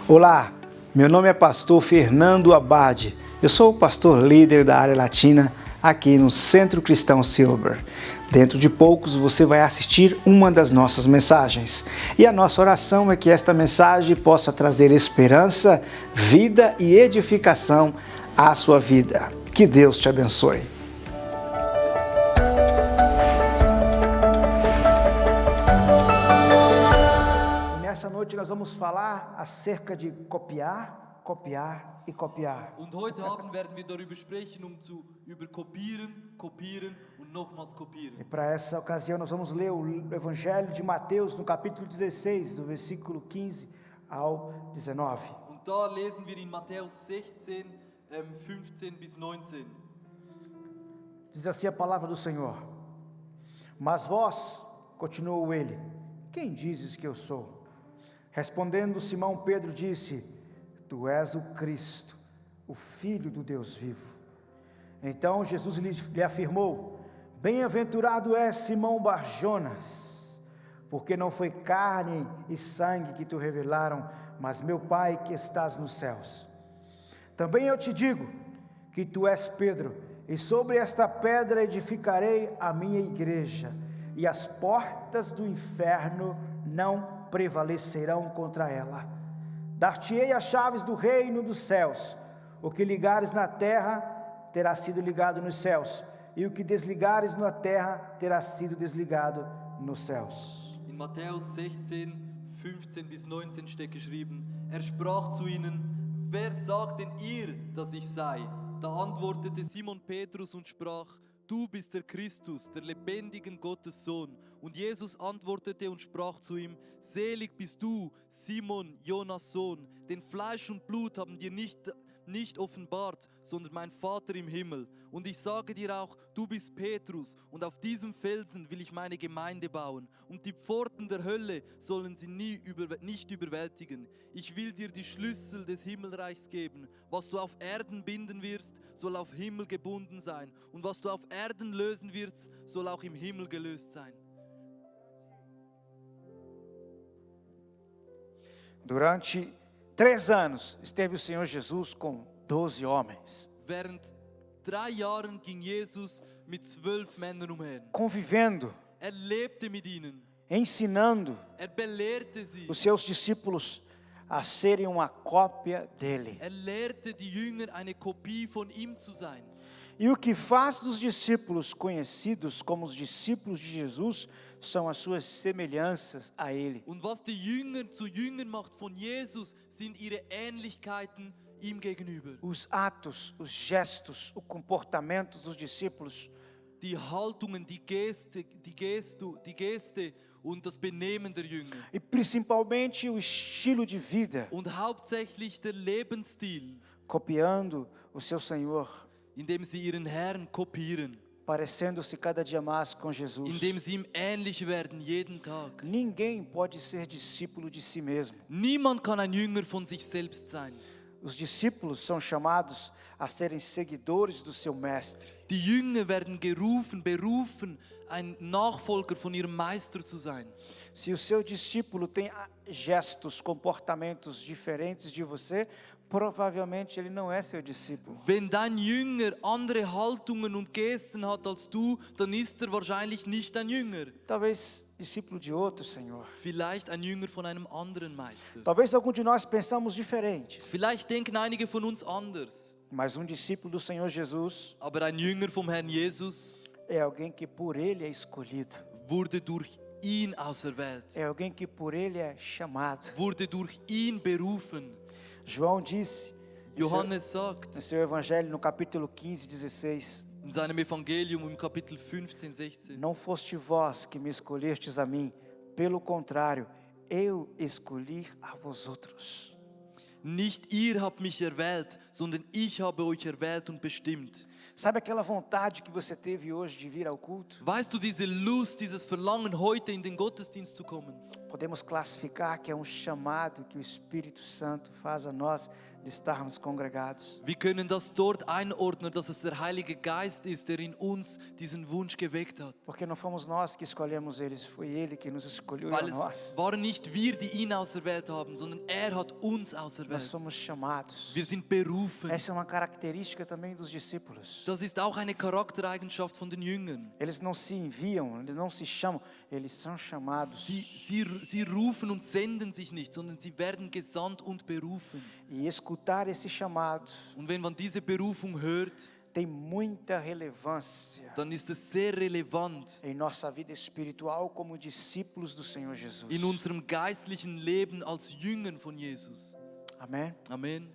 Olá, meu nome é pastor Fernando Abade. Eu sou o pastor líder da área latina aqui no Centro Cristão Silver. Dentro de poucos você vai assistir uma das nossas mensagens. E a nossa oração é que esta mensagem possa trazer esperança, vida e edificação à sua vida. Que Deus te abençoe. Nessa noite nós vamos falar acerca de copiar, copiar e copiar. Und heute Abend werden wir darüber sprechen, über kopieren, kopieren und nochmals kopieren. E para essa ocasião nós vamos ler o Evangelho de Mateus no capítulo 16, do versículo 15 ao 19. Und da lesen wir in Matthäus 16, 15 bis 19. Diz assim a palavra do Senhor: Mas vós, continuou ele, quem dizes que eu sou? Respondendo Simão Pedro disse: Tu és o Cristo, o Filho do Deus vivo. Então Jesus lhe afirmou: Bem-aventurado és Simão Barjonas, porque não foi carne e sangue que te revelaram, mas meu Pai que estás nos céus. Também eu te digo que tu és Pedro, e sobre esta pedra edificarei a minha igreja, e as portas do inferno não prevalecerão contra ela. Dar-te-ei as chaves do reino dos céus. O que ligares na terra terá sido ligado nos céus, e o que desligares na terra terá sido desligado nos céus. In Matthäus 16, 15 bis 19 steht geschrieben: sprach zu ihnen: Wer sagt denn ihr, dass ich sei? Da antwortete Simon Petrus und sprach: Du bist der Christus, der lebendigen Gottes Sohn. Und Jesus antwortete und sprach zu ihm: Selig bist du, Simon, Jonas Sohn, denn Fleisch und Blut haben dir nicht offenbart, sondern mein Vater im Himmel. Und ich sage dir auch, du bist Petrus, und auf diesem Felsen will ich meine Gemeinde bauen. Und die Pforten der Hölle sollen sie nicht überwältigen. Ich will dir die Schlüssel des Himmelreichs geben. Was du auf Erden binden wirst, soll auf Himmel gebunden sein. Und was du auf Erden lösen wirst, soll auch im Himmel gelöst sein. Durante 3 anos esteve o Senhor Jesus com 12 homens, Während 3 Jahren ging Jesus mit 12 Männern umher. convivendo, Lebte mit ihnen. ensinando Belehrte sie. os seus discípulos a serem uma cópia dele. Lehrte die Jünger, eine Kopie von ihm zu sein. E o que faz dos discípulos conhecidos como os discípulos de Jesus são as suas semelhanças a ele. Und was die Jünger zu Jüngern macht von Jesus, sind ihre Ähnlichkeiten ihm gegenüber. Os atos, os gestos, o comportamento dos discípulos Die Haltungen, die Geste und das Benehmen der Jünger. e principalmente o estilo de vida, Und hauptsächlich der Lebensstil, copiando o seu Senhor, indem sie ihren Herrn kopieren, parecendo-se cada dia mais com Jesus. indem sie ihm ähnlich werden jeden Tag. Ninguém pode ser discípulo de si mesmo. Niemand kann ein Jünger von sich selbst sein. Os discípulos são chamados a serem seguidores do seu mestre. Die Jünger werden berufen, ein Nachfolger von ihrem Meister zu sein. Se o seu discípulo tem gestos, comportamentos diferentes de você, provavelmente ele não é seu discípulo. Wenn dein Jünger andere Haltungen und Gesten hat als du, dann ist wahrscheinlich nicht ein Jünger. Talvez discípulo de outro Senhor. Vielleicht ein Jünger von einem anderen Meister. Talvez algum de nós pensamos diferente. Vielleicht denken einige von uns anders. Mas discípulo do Senhor Jesus Aber ein Jünger vom Herrn Jesus é alguém que por ele é escolhido. wurde durch ihn auserwählt. É alguém que por ele é chamado. Wurde durch ihn berufen. João disse Johannes sagt no seu evangelho no capítulo 15, 16: in seinem Evangelium im Kapitel 15, 16: Não foste vós que me escolhestes a mim, pelo contrário, eu escolhi a vós outros. Nicht ihr habt mich erwählt, sondern ich habe euch erwählt und bestimmt. Sabe aquela vontade que você teve hoje de vir ao culto? Weißt du, diese Lust, dieses Verlangen, heute in den Gottesdienst zu kommen? Podemos classificar que é um chamado que o Espírito Santo faz a nós de estarmos congregados. Wir können das dort einordnen, dass es der Heilige Geist ist, der in uns diesen Wunsch geweckt hat. Porque não fomos nós que escolhemos eles, foi Ele que nos escolheu e Weil a nós. es waren nicht wir, die ihn auserwählt haben, sondern er hat uns Nós auserwählt. somos chamados. Wir sind berufen. Essa é uma característica também dos discípulos. Das ist auch eine Charaktereigenschaft von den Jüngern. Eles não se enviam, eles não se chamam, eles são chamados. Sie rufen und senden sich nicht, sondern sie werden gesandt und berufen. E escutar esse chamado Und wenn man diese Berufung hört, tem muita relevância dann ist es sehr relevant em nossa vida espiritual como discípulos do Senhor Jesus. in unserem geistlichen Leben als Jüngern von Jesus. Amém? Amen.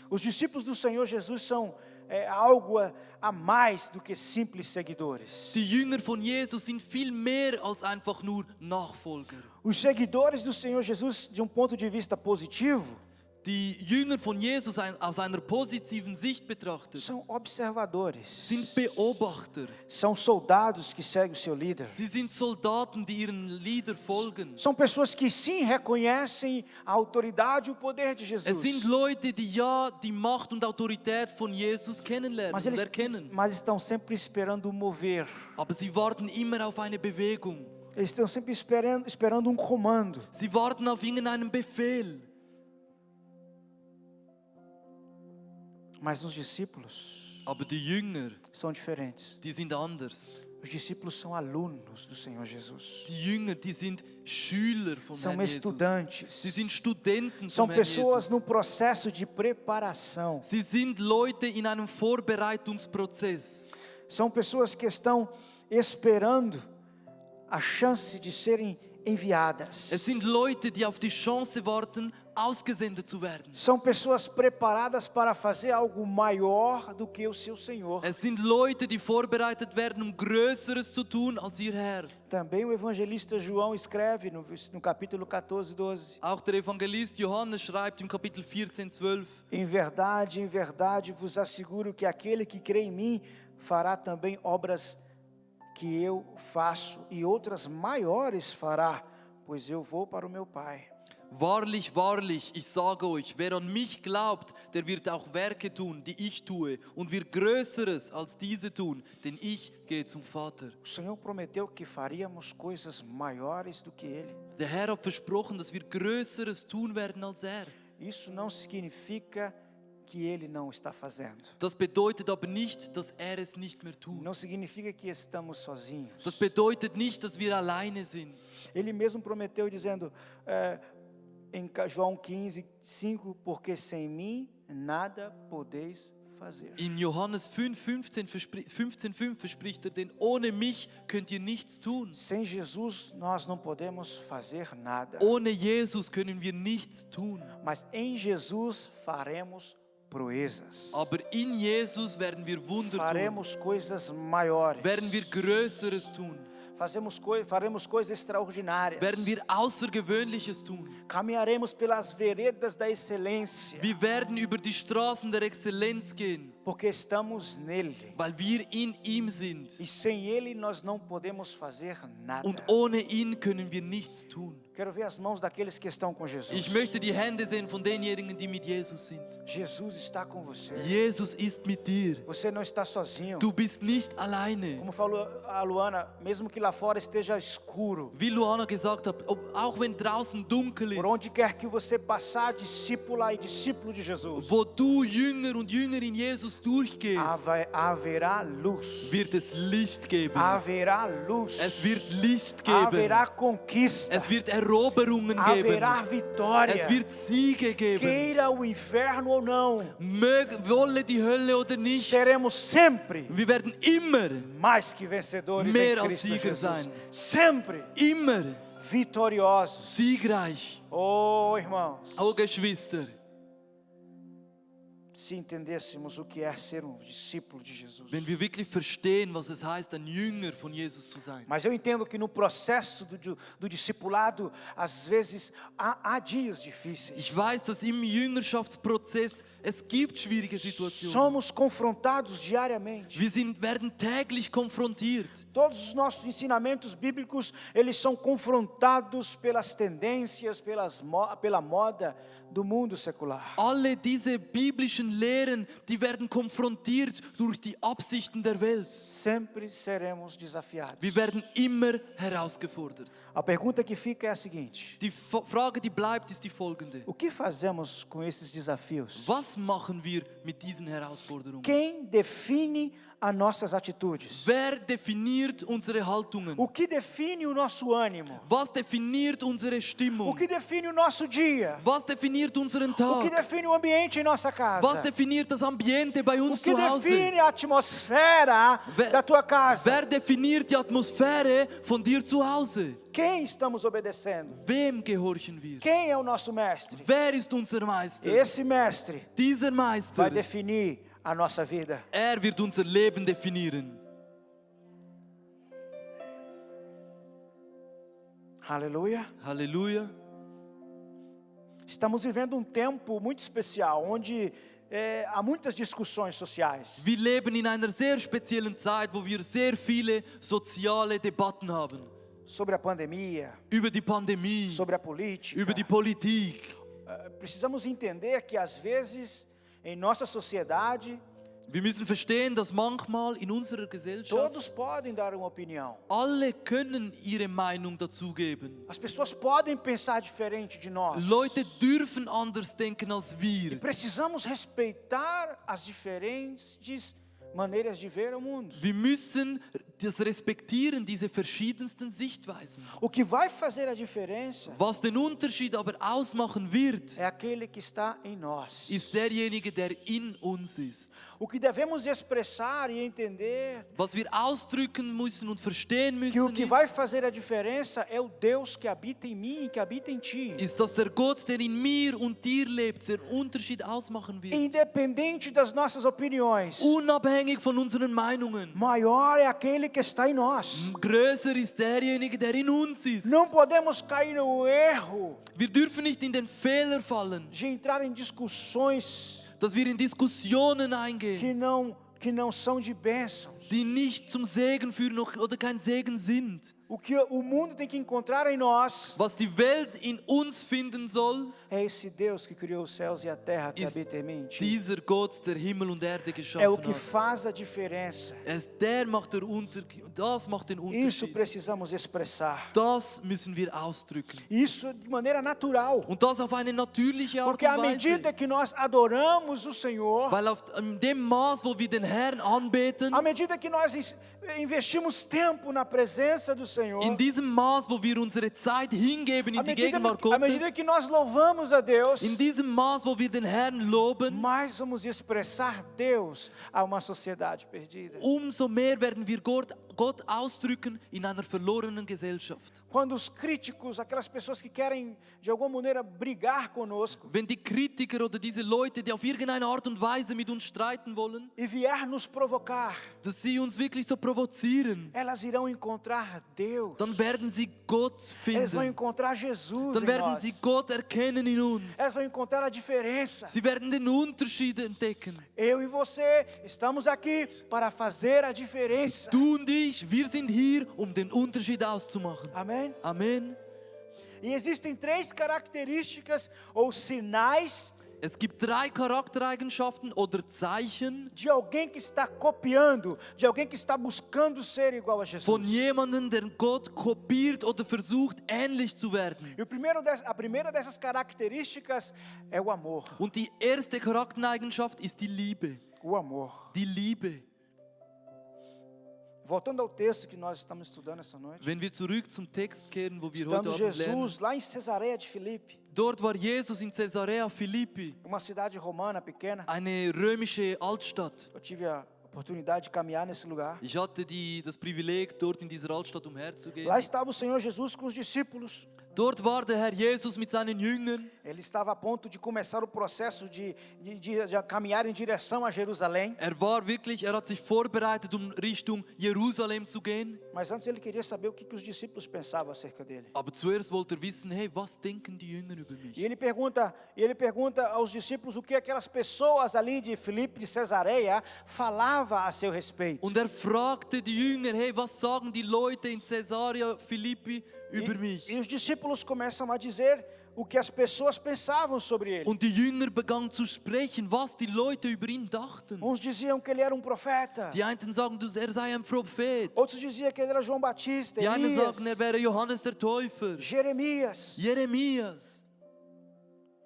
Os discípulos do Senhor Jesus são algo a mais do que simples seguidores. Die Jünger von Jesus sind viel mehr als einfach nur Nachfolger. Os seguidores do Senhor Jesus, de um ponto de vista positivo, Die Jünger von Jesus aus einer positiven Sicht betrachtet são observadores. sind Beobachter. São soldados que seguem o seu líder. Sie sind Soldaten, die ihren Leader folgen. São pessoas que sim reconhecem a autoridade e o poder de Es Jesus. sind Leute, die ja die Macht und Autorität von Jesus kennenlernen Mas und erkennen. mas estão sempre esperando o mover. Aber sie warten immer auf eine Bewegung. Eles estão sempre esperando um comando. Sie warten auf irgendeinen Befehl. Mas os discípulos Aber die Jünger, são diferentes. die sind anders. Os discípulos são alunos do Senhor Jesus. Die Jünger, die sind Schüler vom São Herrn Jesus. estudantes. Sie sind Studenten São vom Herrn pessoas Jesus. no processo de preparação. Sie sind Leute in einem Vorbereitungsprozess. São pessoas que estão esperando a chance de serem enviadas. Es sind Leute, die auf die Chance warten, ausgesendet zu werden. São pessoas preparadas para fazer algo maior do que o seu Senhor. Es sind Leute, die vorbereitet werden, um Größeres zu tun als ihr Herr. Também o evangelista João escreve no capítulo 14, 12. Auch der Evangelist Johannes schreibt im Kapitel 14, 12. Em verdade vos asseguro que aquele que crê em mim fará também obras que eu faço, e outras maiores fará, pois eu vou para o meu Pai. Wahrlich, wahrlich, ich sage euch, wer an mich glaubt, der wird auch Werke tun, die ich tue, und wird Größeres als diese tun, denn ich gehe zum Vater. O Senhor prometeu que faríamos coisas maiores do que Ele. Der Herr hat versprochen, dass wir Größeres tun werden als er. Isso não significa que Ele não está fazendo. Das bedeutet aber nicht, dass er es nicht mehr tut. Não significa que estamos sozinhos. Das bedeutet nicht, dass wir alleine sind. Ele mesmo prometeu dizendo em João 15, 5, porque sem mim nada podeis fazer. In Johannes 15,5 verspricht er, denn ohne mich könnt ihr nichts tun. Sem Jesus nós não podemos fazer nada. Ohne Jesus können wir nichts tun. Mas em Jesus faremos proezas. Aber in Jesus werden wir Wunder tun. Faremos coisas maiores. Werden wir Größeres tun. Faremos coisas extraordinárias. Werden wir Außergewöhnliches tun. Caminharemos pelas veredas da excelência. Wir werden über die Straßen der Exzellenz gehen, Porque estamos nele. weil wir in ihm sind. E sem ele nós não podemos fazer nada. Und ohne ihn können wir nichts tun. Quero ver as mãos daqueles que estão com Jesus. Ich möchte die Hände sehen von denjenigen, die mit Jesus sind. Jesus está com você. Jesus ist mit dir. Você não está sozinho. Du bist nicht alleine. Como falou a Luana, mesmo que lá fora esteja escuro, Wie Luana gesagt hat, auch wenn draußen dunkel por ist, onde quer que você passar, discípula e discípulo de Jesus, wo du Jünger und Jüngerin Jesus durchgehst, haverá luz. wird es Licht geben. Haverá luz. Es wird Licht geben. Haverá conquista. Es wird Eroberungen geben. Haverá vitória. Es wird Siege geben. Queira o inferno ou não, Wolle die Hölle oder nicht. seremos sempre Wir werden immer, mais que vencedores Mehr em als Cristo Sieger Jesus. sein. Sempre immer vitoriosos. siegreich. Oh, irmãos, Oh Geschwister, se entendêssemos o que é ser um discípulo de Jesus. Wenn wir wirklich verstehen, was es heißt, ein Jünger von Jesus zu sein. Mas eu entendo que no processo do discipulado, às vezes há dias difíceis. Ich weiß, dass im Jüngerschaftsprozess es gibt schwierige Situationen. Somos confrontados diariamente. Wir werden täglich konfrontiert. Todos os nossos ensinamentos bíblicos, eles são confrontados pelas tendências, pela moda do mundo secular. Alle diese biblischen Lehren, die werden konfrontiert durch die Absichten der Welt. Sempre seremos desafiados. Wir werden immer herausgefordert. A pergunta que fica é a seguinte: Die Frage, die bleibt, ist die folgende. o que fazemos com esses desafios? Was machen wir mit diesen Herausforderungen? Quem define as nossas atitudes? Wer definiert unsere Haltungen? O que define o nosso ânimo? Was definiert unsere O Stimmung? que define o nosso dia? Was definiert unseren O que Tag? define o ambiente em nossa casa? Was definiert das Ambiente bei O uns que zu Hause? define a atmosfera da tua casa? Wer definiert die Atmosphäre von dir zu Hause? Quem estamos obedecendo? Wem gehorchen wir? Quem é o nosso mestre? Wer ist unser Meister? Esse mestre Dieser vai Meister. definir a nossa vida. Er wird unser Leben definieren. Aleluia. Halleluja. Estamos vivendo um tempo muito especial, onde há muitas discussões sociais. Wir leben in einer sehr speziellen Zeit, wo wir sehr viele soziale Debatten haben. Sobre a pandemia, Über die Pandemie, sobre a política. über die Politik. Precisamos entender que às vezes em nossa sociedade Wir müssen verstehen, dass manchmal in unserer Gesellschaft todos podem dar uma opinião. alle können ihre Meinung dazugeben. As pessoas podem pensar diferente de nós. Leute dürfen anders denken als wir. Precisamos respeitar as diferentes maneiras de ver o mundo. Wir müssen das respektieren, diese verschiedensten Sichtweisen. O que vai fazer a diferença Was den Unterschied aber ausmachen wird, é aquele que está em nós. ist derjenige, der in uns ist. O que devemos expressar e entender Was wir ausdrücken müssen und verstehen que o müssen, que vai fazer a diferença é o Deus que habita em mim e que habita em ti. ist, dass der Gott, der in mir und dir lebt, den Unterschied ausmachen wird. Independente das nossas opiniões, Unabhängig von unseren Meinungen. maior é aquele que está em nós. Größer ist derjenige, der in uns ist. Não podemos cair no erro Wir dürfen nicht in den Fehler fallen, de entrar em discussões dass wir in Diskussionen eingehen, que não são de bênçãos. die nicht zum Segen führen oder kein Segen sind. O que o mundo tem que encontrar em nós Was die Welt in uns finden soll, é esse Deus que criou os céus e a terra que ist habita em mim. dieser Gott, der Himmel und Erde É o geschaffen que hat. faz a diferença. Der macht das macht den Isso Unterschied. precisamos expressar. Das müssen wir ausdrücken. Isso de maneira natural. Und das auf eine natürliche Art Porque à und Weise. medida que nós adoramos o Senhor, Weil in dem Maß, wo wir den Herrn anbeten, à medida que nós investimos tempo na presença do Senhor, in diesem Maß, wo wir unsere Zeit hingeben à in die medida, Gegenwart à medida Gottes, que nós louvamos a Deus, in diesem Maß, wo wir den Herrn loben, mais vamos expressar Deus a uma sociedade perdida. umso mehr werden wir Gott ausdrücken in einer verlorenen Gesellschaft. Quando os críticos, aquelas pessoas que querem de alguma maneira brigar conosco Wenn die Kritiker oder diese Leute, die auf irgendeine Art und Weise mit uns streiten wollen, e vier nos provocar, dass sie uns wirklich so provozieren, elas irão encontrar Deus. dann werden sie Gott Elas vão finden. encontrar Jesus Dann em werden nós. sie Gott erkennen in uns. Elas vão encontrar a diferença. Sie werden den Unterschied entdecken. Eu e você estamos aqui para fazer a diferença. Du und ich, wir sind hier, um den Unterschied auszumachen. Amém? Amen. E existem três características ou sinais Es gibt 3 Charaktereigenschaften oder Zeichen de alguém que está copiando, de alguém que está buscando ser igual a Jesus. von jemandem, der Gott kopiert oder versucht, ähnlich zu werden. E a primeira dessas características é o amor. Und die erste Charaktereigenschaft ist die Liebe. O amor. Die Liebe. Voltando ao texto que nós estamos estudando essa noite. Wenn wir zurück zum Text kehren, wo wir heute Estudando Abend lernen. Jesus lá em Cesareia de Filipe, Dort war Jesus in Caesarea Philippi, uma cidade romana pequena. eine römische Altstadt. Eu tive a oportunidade de caminhar nesse lugar. Ich hatte das Privileg, dort in dieser Altstadt umherzugehen. Lá estava o Senhor Jesus com os discípulos. Dort war der Herr Jesus mit seinen Jüngern. Ele estava a ponto de começar o processo de caminhar em direção a Jerusalém. Er hat sich vorbereitet, Richtung Jerusalem zu gehen. Mas antes ele queria saber o que os discípulos pensavam acerca dele. Aber zuerst wollte er wissen, hey, was denken die Jünger über mich? E ele pergunta aos discípulos o que aquelas pessoas ali de Filipe, de Cesareia, falavam a seu respeito. Und er fragte die Jünger, hey, was sagen die Leute in Caesarea Philippi über mich? E os discípulos começam a dizer o que as pessoas pensavam sobre ele. Und die Jünger begannen zu sprechen, was die Leute über ihn dachten. Uns diziam que ele era profeta. Die einen sagen, er sei ein Prophet. Outros diziam que ele era João Batista, Die einen Elias, sagen, er wäre Johannes der Täufer, Jeremias. Jeremias.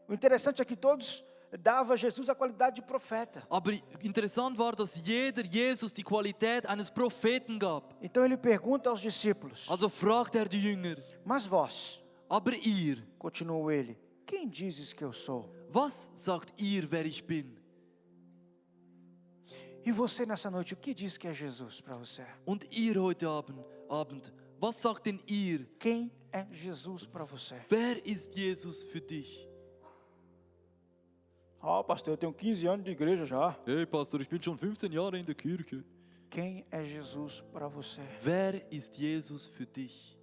O interessante é que todos davam a Jesus a qualidade de profeta. Aber interessant war, dass jeder Jesus die Qualität eines Propheten gab. Então ele pergunta aos discípulos: Also fragte er die Jünger, mas vós, aber ihr, continuou ele, quem dizes que eu sou? was sagt ihr, wer ich bin? E você nessa noite, o que diz que é Jesus para você? Und ihr heute Abend, was sagt denn ihr? Quem é Jesus para você? Wer ist Jesus für dich? Pastor, eu tenho 15 anos de igreja já. Hey Pastor, ich bin schon 15 Jahre in der Kirche. Quem é Jesus para você? Wer ist Jesus für dich?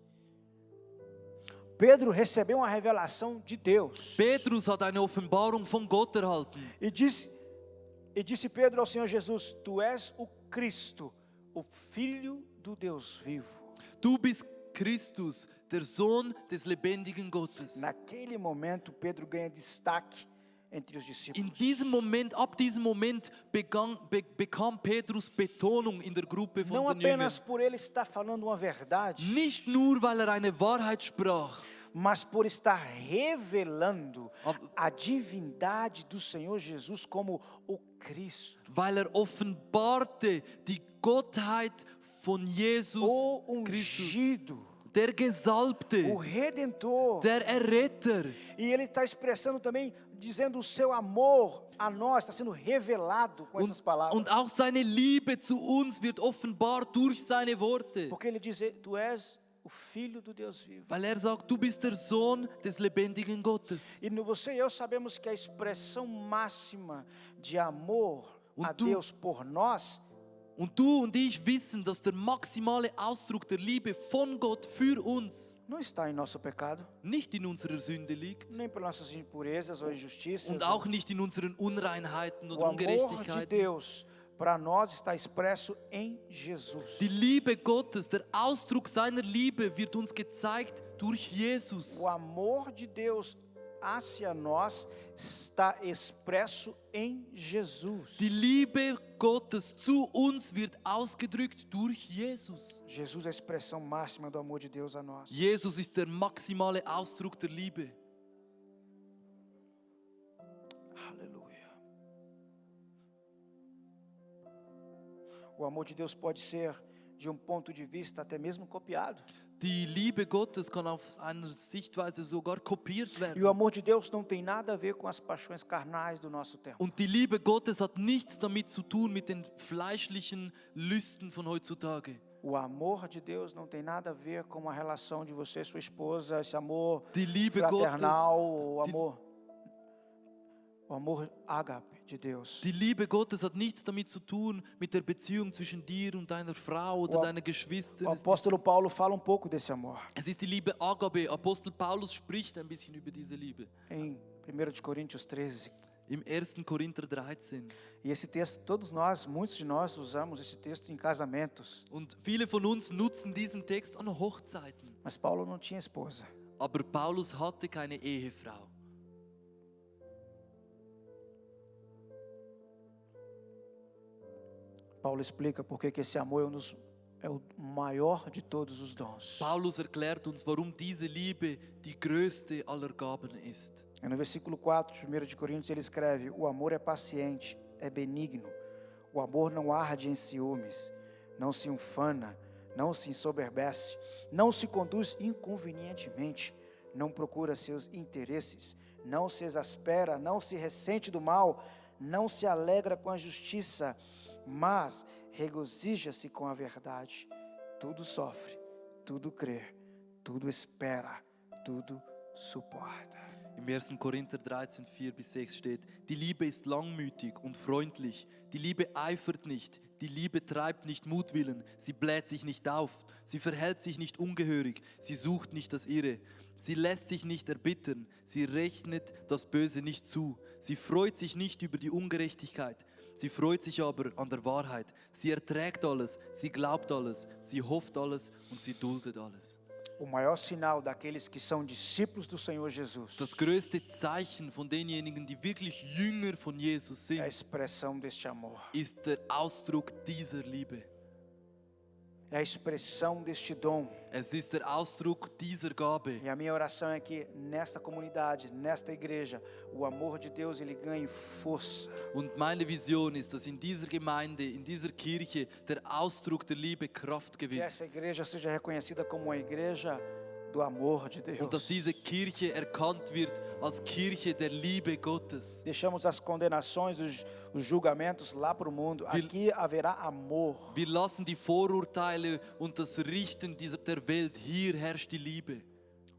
Pedro recebeu uma revelação de Deus. Petrus hat eine Offenbarung von Gott erhalten. E disse Pedro ao Senhor Jesus: Tu és o Cristo, o Filho do Deus vivo. Du bist Christus, der Sohn des lebendigen Gottes. Naquele momento, Pedro ganha destaque entre os discípulos. Ab diesem Moment bekam Petrus Betonung in der Gruppe von Não den Jüngern. apenas por ele estar falando uma verdade, Nicht nur, weil er eine Wahrheit sprach, mas por estar revelando a divindade do Senhor Jesus como o Cristo, weil er offenbarte die Gottheit von Jesus o Christus, ungido, der Gesalbte, o Redentor. der Erretter. E ele está expressando também, dizendo o seu amor a nós, está sendo revelado com essas palavras. Und auch seine Liebe zu uns wird offenbart durch seine Worte. Porque ele diz: Tu és o Filho do Deus vivo. Weil er sagt, du bist der Sohn des lebendigen Gottes. E você e eu sabemos que a expressão máxima de amor a tu- Deus por nós Und du und ich wissen, dass der maximale Ausdruck der Liebe von Gott für uns não está em nosso pecado, nicht in unserer Sünde liegt nem por nossas impurezas ou injustiças. und auch nicht in unseren Unreinheiten O oder amor de Ungerechtigkeiten. Deus para nós está expresso em Jesus. Die Liebe Gottes, der Ausdruck seiner Liebe wird uns gezeigt durch Jesus. O amor de Deus hacia nós está expresso em Jesus. Die Liebe Gottes zu uns wird ausgedrückt durch Jesus. Jesus é a expressão máxima do amor de Deus a nós. Jesus ist der maximale Ausdruck der Liebe. Aleluia. O amor de Deus pode ser, de ponto de vista, até mesmo copiado. Die Liebe Gottes kann aus einer Sichtweise sogar kopiert E o werden. amor de Deus não tem nada a ver com as paixões carnais do nosso tempo. Und die Liebe Gottes hat nichts damit zu tun mit den fleischlichen Lüsten von heutzutage. O amor de Deus não tem nada a ver com a relação de você e sua esposa, esse amor Die Liebe fraternal, Gottes, o amor ágape de Deus. die Liebe Gottes hat nichts damit zu tun mit der Beziehung zwischen dir und deiner Frau oder O- deiner Geschwister. O apóstolo Paulo fala pouco desse amor. Es ist die Liebe Agape. Apostel Paulus spricht ein bisschen über diese Liebe. Em 1 de Coríntios 13. Im 1. Korinther 13. E esse texto, todos nós, muitos de nós usamos esse texto em casamentos. Und viele von uns nutzen diesen Text an Hochzeiten. Mas Paulo não tinha esposa. Aber Paulus hatte keine Ehefrau. Paulo explica por que esse amor é o maior de todos os dons. Paulus erklärt uns, warum diese Liebe die größte aller Gaben ist. E no versículo 4 de 1 de Coríntios ele escreve: O amor é paciente, é benigno. O amor não arde em ciúmes, não se ufana, não se ensoberbece, não se conduz inconvenientemente, não procura seus interesses, não se exaspera, não se ressente do mal, não se alegra com a justiça, mas regozija-se com a verdade. Tudo sofre, tudo crê, tudo espera, tudo suporta. Im 1. Korinther 13, 4-6 steht, die Liebe ist langmütig und freundlich, die Liebe eifert nicht, die Liebe treibt nicht Mutwillen, sie bläht sich nicht auf, sie verhält sich nicht ungehörig, sie sucht nicht das Irre, sie lässt sich nicht erbittern, sie rechnet das Böse nicht zu, sie freut sich nicht über die Ungerechtigkeit, sie freut sich aber an der Wahrheit, sie erträgt alles, sie glaubt alles, sie hofft alles und sie duldet alles. O maior sinal daqueles que são discípulos do Senhor Jesus Das größte Zeichen von denjenigen, die wirklich Jünger von Jesus é a sind, expressão deste amor, ist der Ausdruck dieser Liebe. é a expressão deste dom. Es ist der Ausdruck dieser Gabe. E a minha oração é que nesta comunidade, nesta igreja, o amor de Deus ele ganhe força. Und meine Vision ist, dass in dieser Gemeinde, in dieser Kirche der Ausdruck der Liebe Kraft Que gewinnt. essa igreja seja reconhecida como uma igreja do amor de Deus. Und dass diese Kirche erkannt wird als Kirche der Liebe Gottes. Deixamos as condenações, os julgamentos lá para o mundo. Aqui haverá amor. Wir lassen die Vorurteile und das Richten der Welt. Hier herrscht die Liebe,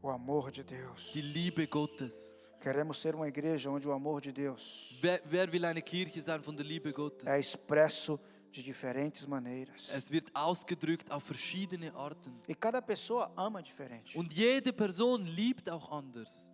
O amor de Deus. die Liebe Gottes. Queremos ser uma igreja onde o amor de Deus Wer will eine Kirche sein von der Liebe Gottes? é expresso de diferentes maneiras. Es wird ausgedrückt auf verschiedene Arten. E cada pessoa ama diferente. Und jede Person liebt auch anders.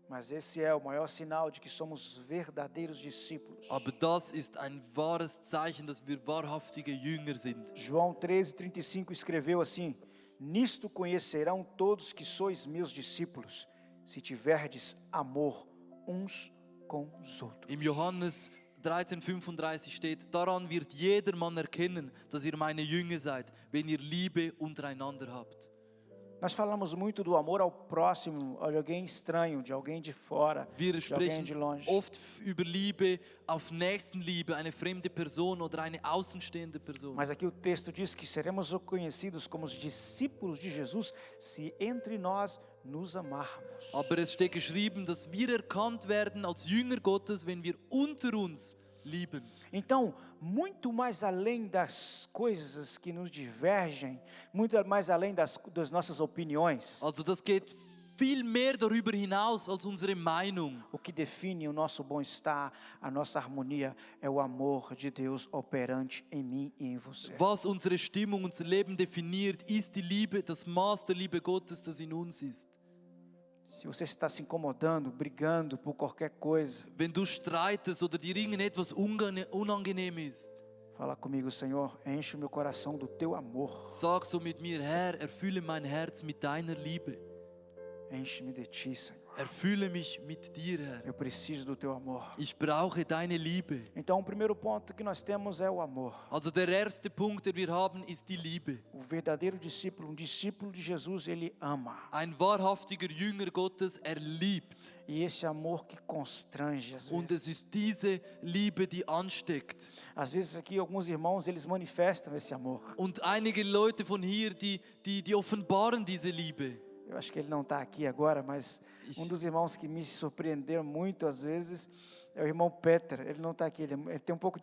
Mas esse é o maior sinal de que somos verdadeiros discípulos. Aber das ist ein wahres Zeichen, dass wir wahrhaftige Jünger sind. João 13:35 escreveu assim: Nisto conhecerão todos que sois meus discípulos, se tiverdes amor uns com os outros. Im Johannes 13,35 steht, daran wird jedermann erkennen, dass ihr meine Jünger seid, wenn ihr Liebe untereinander habt. Nós falamos muito do amor ao próximo, de alguém estranho, de alguém de fora, Wir de alguém sprechen de longe. oft über Liebe auf Nächstenliebe, eine fremde Person oder eine außenstehende Person. Mas aqui o texto diz que seremos reconhecidos como os discípulos de Jesus se entre nós nos amarmos. Aber es steht geschrieben, dass wir erkannt werden als Jünger Gottes, wenn wir unter uns lieben. Então, muito mais além das coisas que nos divergem, muito mais além das nossas opiniões, Also das geht viel mehr darüber hinaus als unsere Meinung. o que define o nosso bom-estar, a nossa harmonia, é o amor de Deus operante em mim e em você. Was unsere Stimmung, unser Leben definiert, ist die Liebe, das Maß der Liebe Gottes, das in uns ist. Se você está se incomodando, brigando por qualquer coisa, Wenn du streitest oder dir irgendetwas unangenehm ist, fala comigo, Senhor, enche o meu coração do teu amor. sag so mit mir, Herr, erfülle mein Herz mit deiner Liebe. Enche-me de ti, Senhor. Erfülle mich mit dir, Herr. Eu preciso do teu amor. Ich brauche deine Liebe. Então, o primeiro ponto que nós temos é o amor. Also der erste Punkt, den wir haben, ist die Liebe. O verdadeiro discípulo, um discípulo de Jesus, ele ama. Ein wahrhaftiger Jünger Gottes, liebt. E esse amor que constrange às Und vezes. es ist diese Liebe, die ansteckt. Às vezes aqui alguns irmãos, eles manifestam esse amor. Und einige Leute von hier, die offenbaren diese Liebe. Eu acho que ele não está aqui agora, mas um dos irmãos que me surpreendeu muito às vezes é o irmão Peter. Ele não está aqui, ele tem um pouco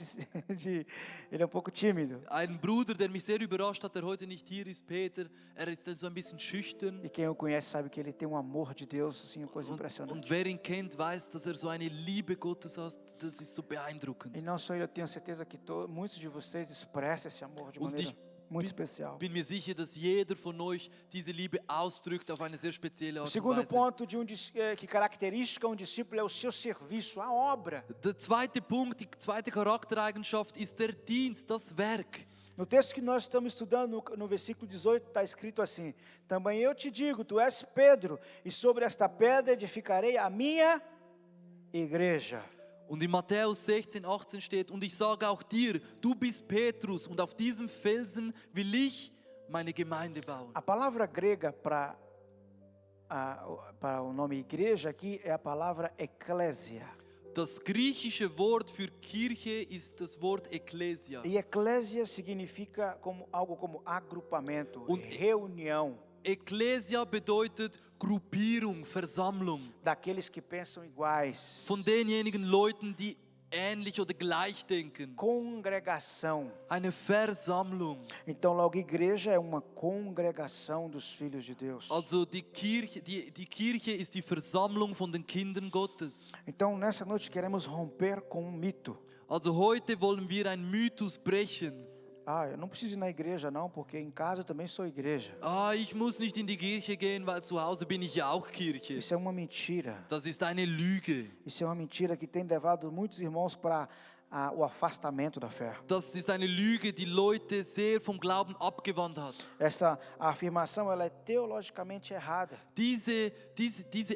ele é um pouco tímido. Ein Bruder, der mich sehr überrascht hat, der heute nicht hier ist, Peter, ist so ein bisschen schüchtern. E quem o conhece sabe que ele tem um amor de Deus, assim, uma coisa Und impressionante. wer ihn kennt, weiß, dass so eine Liebe Gottes hat, das ist so beeindruckend. E não só ele, eu tenho certeza que muitos de vocês expressam esse amor de Und maneira ich muito especial. bin mir sicher, dass jeder von euch diese Liebe ausdrückt auf eine sehr spezielle O Art und segundo Weise. ponto que característica um discípulo é o seu serviço, a obra. Der zweite Punkt, die zweite Charaktereigenschaft ist der Dienst, das Werk. No texto que nós estamos estudando, no versículo 18, está escrito assim: Também eu te digo, tu és Pedro, e sobre esta pedra edificarei a minha igreja. Und in Matthäus 16, 18 steht, und ich sage auch dir, du bist Petrus, und auf diesem Felsen will ich meine Gemeinde bauen. A palavra grega para o nome igreja aqui é a palavra eclésia. Das griechische Wort für Kirche ist das Wort Ekklesia. E eclésia significa algo como agrupamento, Und reunião Ekklesia bedeutet Gruppierung, Versammlung. daqueles que pensam iguais, Von denjenigen Leuten, die ähnlich oder gleich denken. Congregação. Eine Versammlung. Então, logo, igreja é uma congregação dos filhos de Deus. Also die Kirche ist die Versammlung von den Kindern Gottes. Então, nessa noite queremos romper com um mito. Also heute wollen wir einen Mythos brechen. Eu não preciso ir na igreja não, porque em casa eu também sou igreja. Ich muss nicht in die Kirche gehen, weil zu Hause bin ich ja auch Kirche. Isso é uma mentira. Das ist eine Lüge. Isso é uma mentira que tem levado muitos irmãos para o afastamento da fé. Das ist eine Lüge, die Leute sehr vom Glauben abgewandt hat. Essa afirmação ela é teologicamente errada. Diese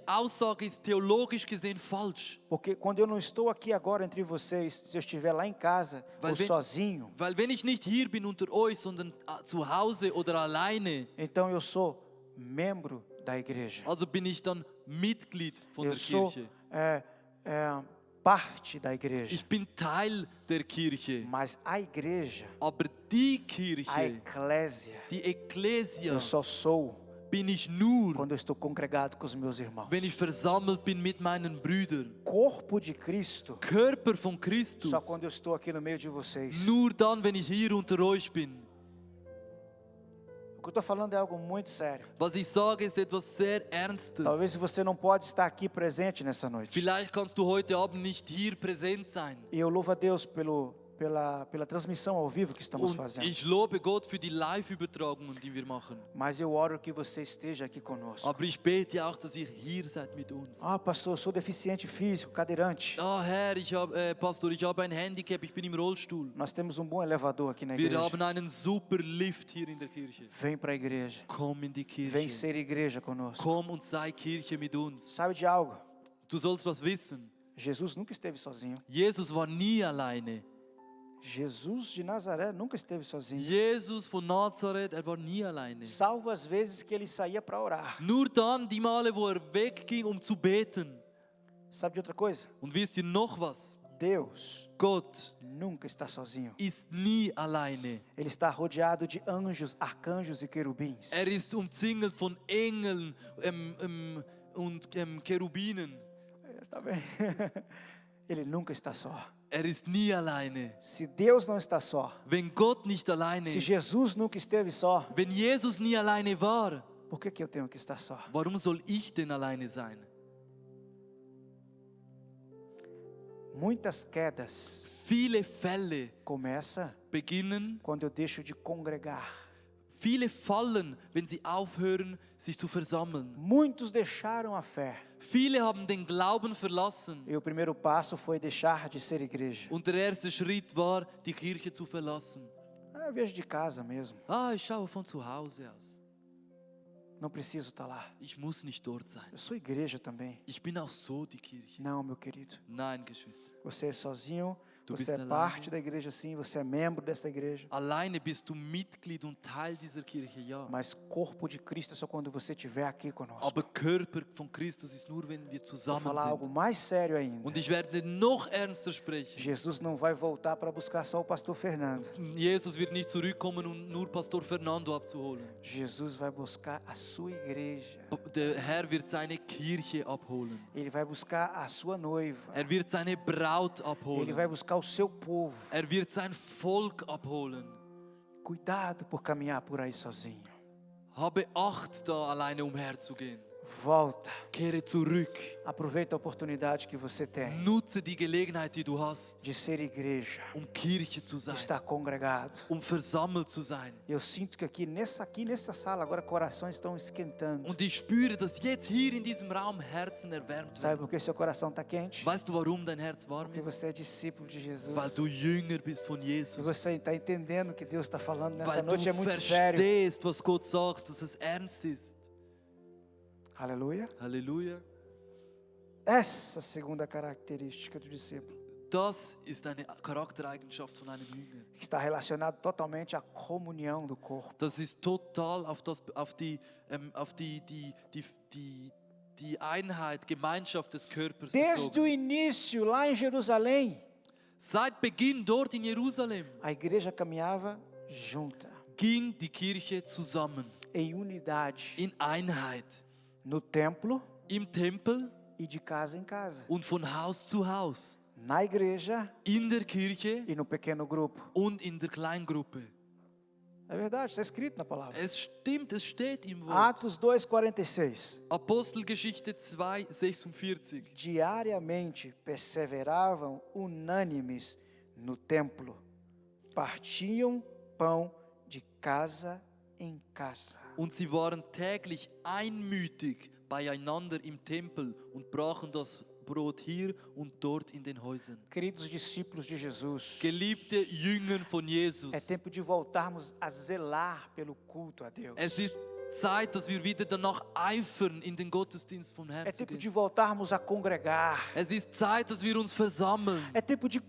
Aussage ist theologisch gesehen falsch. Porque quando eu não estou aqui agora entre vocês, se eu estiver lá em casa ou sozinho, Weil wenn ich nicht hier bin unter euch, sondern zu Hause oder alleine, então eu sou membro da igreja. also bin ich dann Mitglied von Eu der sou Kirche. parte da igreja. Ich bin Teil der Kirche. Mas a igreja, Aber die a Kirche, eclésia, die Ekklesia, eu só sou bin ich nur, quando eu estou congregado com os meus irmãos. wenn ich versammelt bin mit meinen Brüdern. Corpo de Cristo, Körper von Christus. só quando eu estou aqui no meio de vocês. Nur dann, wenn ich hier unter euch bin. O que eu estou falando é algo muito sério. Was ich sage, ist etwas sehr Ernstes. Talvez você não pode estar aqui presente nessa noite. Vielleicht kannst du heute Abend nicht hier präsent sein. E eu louvo a Deus pela transmissão ao vivo que estamos Und fazendo. ich lobe Gott für die Live-Übertragungen, die wir machen. Mas eu oro que você esteja aqui conosco. Aber ich bete auch, dass ihr hier seid mit uns. Pastor, eu sou deficiente físico, cadeirante. Herr, Pastor, ich habe ein Handicap, ich bin im Rollstuhl. Nós temos um bom elevador aqui na Wir igreja. haben einen super Lift hier in der Kirche. Vem para a igreja. Komm in die Vem Kirche. ser igreja conosco. Komm und sei Kirche mit uns. Sabe de algo? Du sollst was wissen. Jesus nunca esteve sozinho. Jesus war nie alleine. Jesus de Nazaré nunca esteve sozinho. Jesus von Nazareth, war nie alleine. Salvo as vezes que ele saía para orar. Nur dann die Male, wo wegging, zu beten. Sabe de outra coisa? Und wisst ihr noch was? Deus Gott nunca está sozinho. ist nie alleine. Ele está rodeado de anjos, arcanjos e querubins. Ist umzingelt von Engeln und Cherubinen. Está bem? Ele nunca está só. Ist nie alleine. Se Deus não está só, Wenn Gott nicht alleine se ist, Jesus nunca esteve só, wenn Jesus nie alleine war, por que eu tenho que estar só? warum soll ich denn alleine sein? Muitas quedas Viele Fälle beginnen quando eu deixo de congregar. Viele fallen, wenn sie aufhören, sich zu versammeln. Muitos deixaram a fé. Viele haben den Glauben verlassen. E o primeiro passo foi deixar de ser igreja. Und der erste Schritt war, die Kirche zu verlassen. Eu vejo de casa mesmo. Ich schaue von zu Hause aus. Não preciso estar lá. Ich muss nicht dort sein. Eu sou igreja também. Ich bin auch so die Kirche. Não, meu querido. Nein, Geschwister. Você é sozinho. Du Você bist é alleine. parte da igreja sim, você é membro dessa igreja. Alleine bist du Mitglied und Teil dieser Kirche, ja. Mas corpo de Cristo é só quando você estiver aqui conosco. Aber Körper von Christus ist nur, wenn wir Vou zusammen falar algo sind. mais sério ainda. Und ich werde noch ernster sprechen. Jesus não vai voltar para buscar só o pastor Fernando. Jesus wird nicht zurückkommen, um nur Pastor Fernando abzuholen. Jesus vai buscar a sua igreja. Der Herr wird seine Kirche abholen. Ele vai buscar a sua noiva. Wird seine Braut Ele abholen. vai buscar o seu povo. Wird sein Volk abholen. Cuidado por caminhar por aí sozinho. Habe Acht, da alleine umherzugehen. Volta. Kehre zurück. Aproveita a oportunidade que você tem Nutze die Gelegenheit, die du hast, de ser igreja, Kirche zu de sein, estar congregado. versammelt zu sein. Eu sinto que aqui nessa sala agora corações estão esquentando. Und ich spüre, dass jetzt hier in diesem Raum Herzen erwärmt Sabe werden. por que seu coração está quente? Weißt du, warum dein Herz warm Porque ist? você é discípulo de Jesus. Weil du Jünger bist von E Jesus. você está entendendo o que Deus está falando nessa Weil du noite é muito sério. verstehst, was Gott sagt, dass es ernst ist. Aleluia. Halleluja. Essa segunda característica do discípulo Das ist eine Charaktereigenschaft von einem Jünger. está relacionado totalmente à comunhão do corpo. Das ist total auf die Einheit, Gemeinschaft des Körpers Desde o bezogen. início, lá em Jerusalém, Seit Beginn dort in Jerusalem a igreja caminhava junta, ging die Kirche zusammen, em unidade, in Einheit, no templo im Tempel e de casa em casa. und von Haus zu Haus. na igreja in der Kirche e no pequeno grupo. und in der Kleingruppe. É verdade, está escrito na palavra. Es stimmt, es steht im Wort. Atos 2,46. Apostelgeschichte 2,46. Diariamente perseveravam unânimes no templo, partiam pão de casa em casa. Und sie waren täglich einmütig beieinander im Tempel und brachen das Brot hier und dort in den Häusern. Queridos discípulos de Jesus, Geliebte Jünger von Jesus, é tempo de voltarmos a zelar pelo culto a Deus. es ist Zeit, dass wir wieder danach eifern, in den Gottesdienst vom É Herrn zu tempo de gehen. voltarmos a congregar. Es ist Zeit, dass wir uns versammeln. É tempo de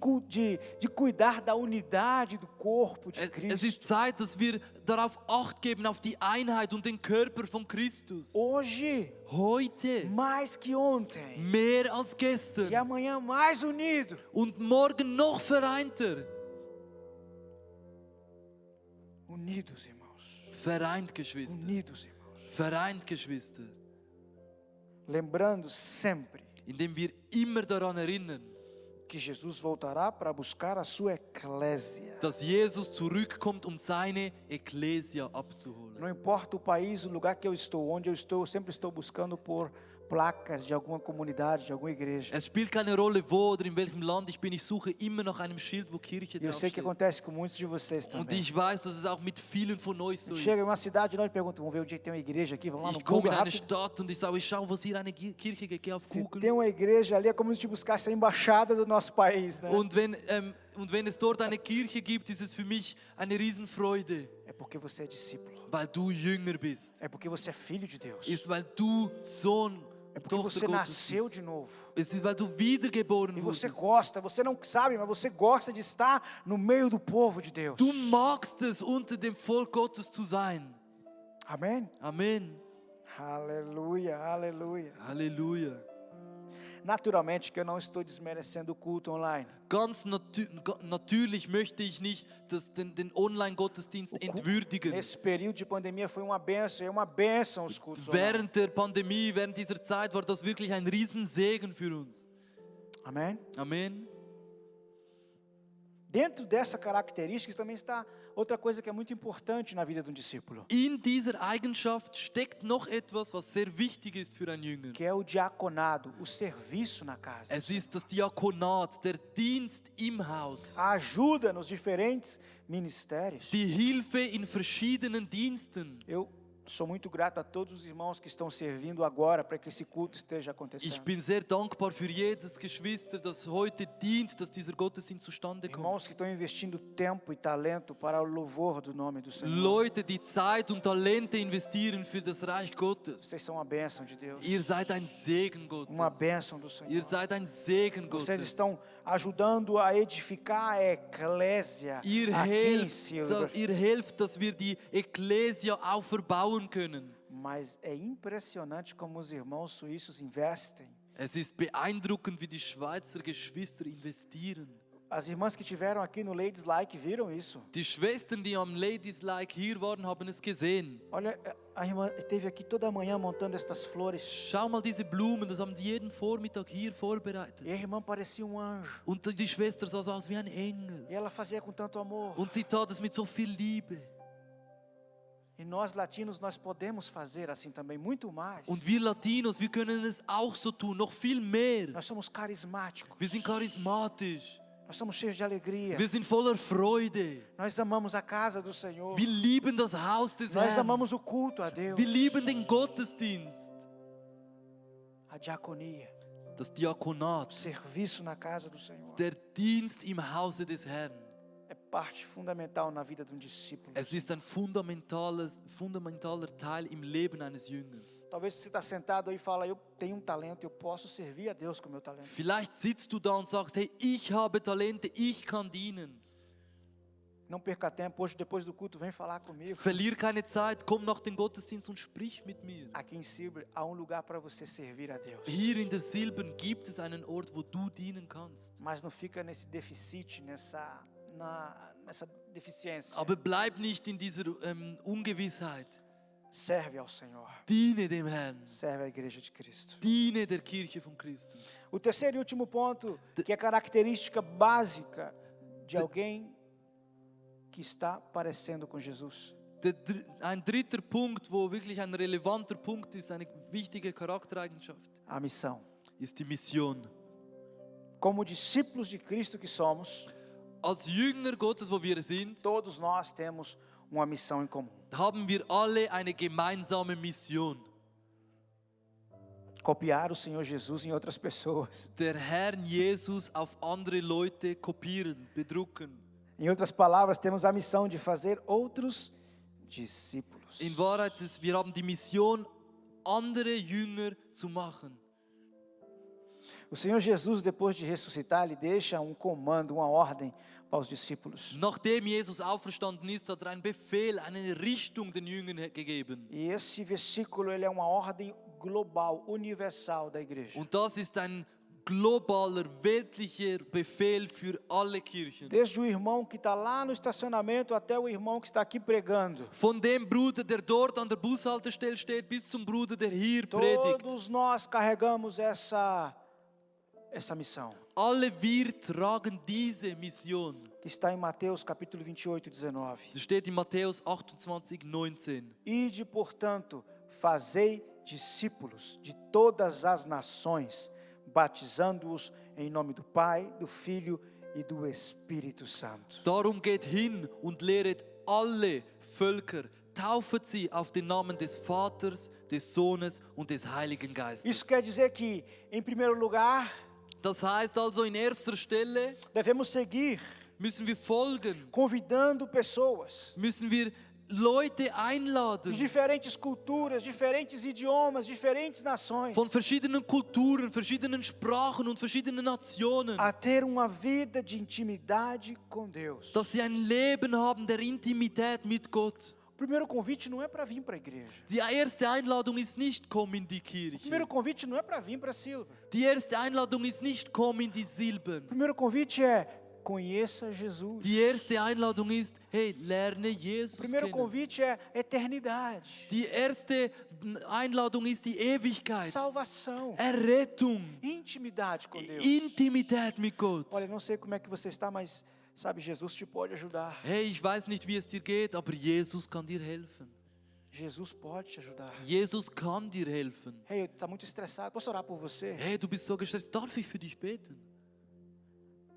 cuidar da unidade do corpo de Es Cristo. ist Zeit, dass wir darauf Acht geben, auf die Einheit und den Körper von Christus. Hoje, Heute mais que ontem. mehr als E gestern amanhã mais unido. und morgen noch vereinter. Unidos, irmãos. Vereint, Geschwister. Unidos, irmãos. Vereint, Geschwister. Lembrando sempre Indem wir immer daran erinnern, que Jesus voltará para buscar a sua eclésia. dass Jesus zurückkommt, um seine Ekklesia abzuholen. Não importa o país, o lugar que eu estou, onde eu estou, eu sempre estou buscando por placas de alguma comunidade, de alguma igreja. Es spielt keine Rolle, wo oder in welchem Land ich bin. Ich suche immer nach einem Schild, wo Kirche E eu sei que draufsteht. acontece com muitos de vocês Und também. ich weiß, dass es auch mit vielen von euch so Chega em ist. uma cidade e nós perguntamos, vamos ver onde é que tem uma igreja aqui, vamos lá no Ich komme Google in eine rápido. Stadt und ich sage, schau, wo es hier eine Kirche gibt. Geh auf Se Google. tem uma igreja ali, é como se te buscasse a embaixada do nosso país, né? Und wenn es dort eine Kirche gibt, ist es für mich eine Riesenfreude, É porque você é discípulo. weil du Jünger bist. É porque você é filho de Deus. Ist, weil du Sohn, É porque Tochter você Gottes nasceu bist. de novo. Es ist, weil du wiedergeboren E você wurdest. gosta, você não sabe, mas você gosta de estar no meio do povo de Deus. Du magst es, unter dem Volk Gottes zu sein. Amém? Amen. Aleluia, aleluia. Halleluja. Naturalmente que eu não estou desmerecendo o culto online. Ganz natürlich möchte ich nicht den Online-Gottesdienst entwürdigen. Nesse período de pandemia foi uma bênção, é uma bênção os cultos online. Während der Pandemie, während dieser Zeit war das wirklich ein Riesensegen für uns. Amém? Amen. Dentro dessa característica também está outra coisa que é muito importante na vida de um discípulo, In dieser Eigenschaft steckt noch etwas, was sehr wichtig ist für einen Jünger. que é o diaconado, o serviço na casa. Es ist das Diakonat, der Dienst im Haus, A ajuda nos diferentes ministérios. die Hilfe in verschiedenen Diensten. Eu sou muito grato a todos os irmãos que estão servindo agora para que esse culto esteja Ich acontecendo. bin sehr dankbar für jedes Geschwister, das heute dient, dass dieser Gottesdienst zustande kommt. Irmãos que estão investindo tempo e talento para o louvor do nome do Senhor. Leute, die Zeit und Talente investieren für das Reich Gottes. Vocês são uma bênção de Deus. Ihr seid ein Segen Uma Gottes. bênção do Senhor. Ihr seid ein Segen Vocês Gottes. estão ajudando a edificar a eclésia Ihr aqui em helft, Silver. ihr helft, dass wir die Ekklesia auferbauen können. Mas é impressionante como os irmãos suíços investem. Es ist beeindruckend, wie die Schweizer Geschwister investieren. As irmãs que tiveram aqui no Ladies Like viram isso. Die Schwestern, die am Ladies Like hier waren, haben es gesehen. Olha, a irmã esteve aqui toda manhã montando estas flores. Schau mal diese Blumen, das haben sie jeden Vormittag hier vorbereitet. E a irmã parecia um anjo. Und die Schwester sah so aus wie ein Engel. E ela fazia com tanto amor. Und sie tat es mit so viel Liebe. E nós latinos, nós podemos fazer assim também, muito mais. Und wir Latinos, wir können es auch so tun, noch viel mehr. Nós somos carismáticos. Wir sind charismatisch. Nós somos cheios de alegria. Wir sind voller Freude. Nós amamos a casa do Senhor. Wir lieben das Haus des Nós Herrn. amamos o culto a Deus. Wir lieben den Gottesdienst. A diaconia, Das o Diakonat, serviço na casa do Senhor. der Dienst im Hause des Herrn. É parte fundamental na vida de um discípulo. Es ist ein fundamentaler Teil im Leben eines Jüngers. Talvez você está sentado aí e fala, eu tenho um talento, eu posso servir a Deus com o meu talento. Vielleicht sitzt du da und sagst, hey, ich habe Talente, ich kann dienen. Não perca tempo, hoje depois do culto vem falar comigo. Verlier keine Zeit, komm nach dem Gottesdienst und sprich mit mir. Aqui em Silver há um lugar para você servir a Deus. Hier in der Silbern gibt es einen Ort, wo du dienen kannst. Mas não fica nesse déficit, nessa deficiência. Aber bleib nicht in dieser Ungewissheit. serve ao Senhor, Diene dem Herrn. serve à igreja de Cristo. Diene der Kirche von Christus. O terceiro e último ponto, que é característica básica de alguém que está parecendo com Jesus. Ein dritter Punkt, wo wirklich ein relevanter Punkt ist, eine wichtige Charaktereigenschaft, A missão. ist die Mission. Como discípulos de Cristo que somos, Als Jünger Gottes, wo wir sind, todos nós temos uma missão em comum. haben wir alle eine gemeinsame Mission. Copiar o Senhor Jesus em outras pessoas. Der Herrn Jesus auf andere Leute kopieren, bedrucken. Em outras palavras, temos a missão de fazer outros discípulos. In Wahrheit, wir haben die Mission, andere Jünger zu machen. O Senhor Jesus, depois de ressuscitar, ele deixa um comando, uma ordem para os discípulos. Nachdem Jesus auferstanden ist, hat einen Befehl, eine Richtung den Jüngern gegeben. E esse versículo ele é uma ordem global, universal da igreja. Und das ist ein globaler, weltlicher Befehl für alle Kirchen. Desde o irmão que está lá no estacionamento até o irmão que está aqui pregando. Von dem Bruder, der dort an der Bushaltestelle steht, bis zum Bruder, der hier predigt. Todos nós carregamos essa missão. Alle wir tragen diese Mission. Que está em Mateus capítulo 28, 19. Das steht in Matthäus 28, 19. Ide, portanto, fazei discípulos de todas as nações, batizando-os em nome do Pai, do Filho e do Espírito Santo. Darum geht hin und lehret alle Völker, taufet sie auf den Namen des Vaters, des Sohnes und des Heiligen Geistes. Isso quer dizer que, em primeiro lugar, Das heißt also, in erster Stelle devemos seguir müssen wir folgen, convidando pessoas müssen wir Leute de einladen diferentes culturas, diferentes idiomas, diferentes nações, von verschiedenen Kulturen, verschiedenen Sprachen und verschiedenen Nationen, a ter uma vida de intimidade com Deus. dass sie ein Leben haben der Intimität mit Gott. O primeiro convite não é para vir para a igreja. Die erste Einladung ist nicht, komm in die O Kirche. primeiro convite não é para vir para a Silva. Die erste Einladung ist nicht, komm in die Silben. O primeiro convite é conheça Jesus. Die erste Einladung ist, hey, lerne O Jesus primeiro kennen. convite é eternidade, Die erste Einladung ist die Ewigkeit, salvação, Errettung, intimidade com Deus. Intimität mit Gott. Olha, não sei como é que você está, mas sabe, Jesus te pode ajudar. Hey, ich weiß nicht, wie es dir geht, aber Jesus kann dir helfen. Jesus pode te ajudar. Jesus kann dir helfen. Hey, está muito estressado. Posso orar por você? Hey, du bist so gestresst, darf ich für dich beten?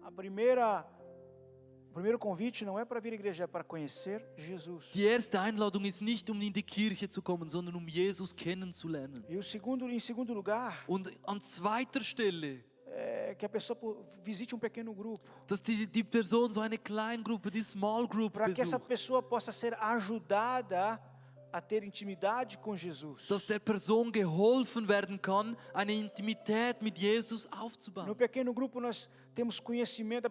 O primeiro convite não é para vir à igreja, é para conhecer Jesus. Die erste Einladung ist nicht, um in die Kirche zu kommen, sondern um Jesus kennenzulernen. E em segundo lugar, Und an zweiter Stelle, é que a pessoa visite um pequeno grupo, dass die Person so eine Kleingruppe, die Small Group para que essa besucht. pessoa possa ser ajudada a ter intimidade com Jesus. Dass der Person geholfen werden kann, eine Intimität mit Jesus No aufzubauen. pequeno grupo nós temos conhecimento,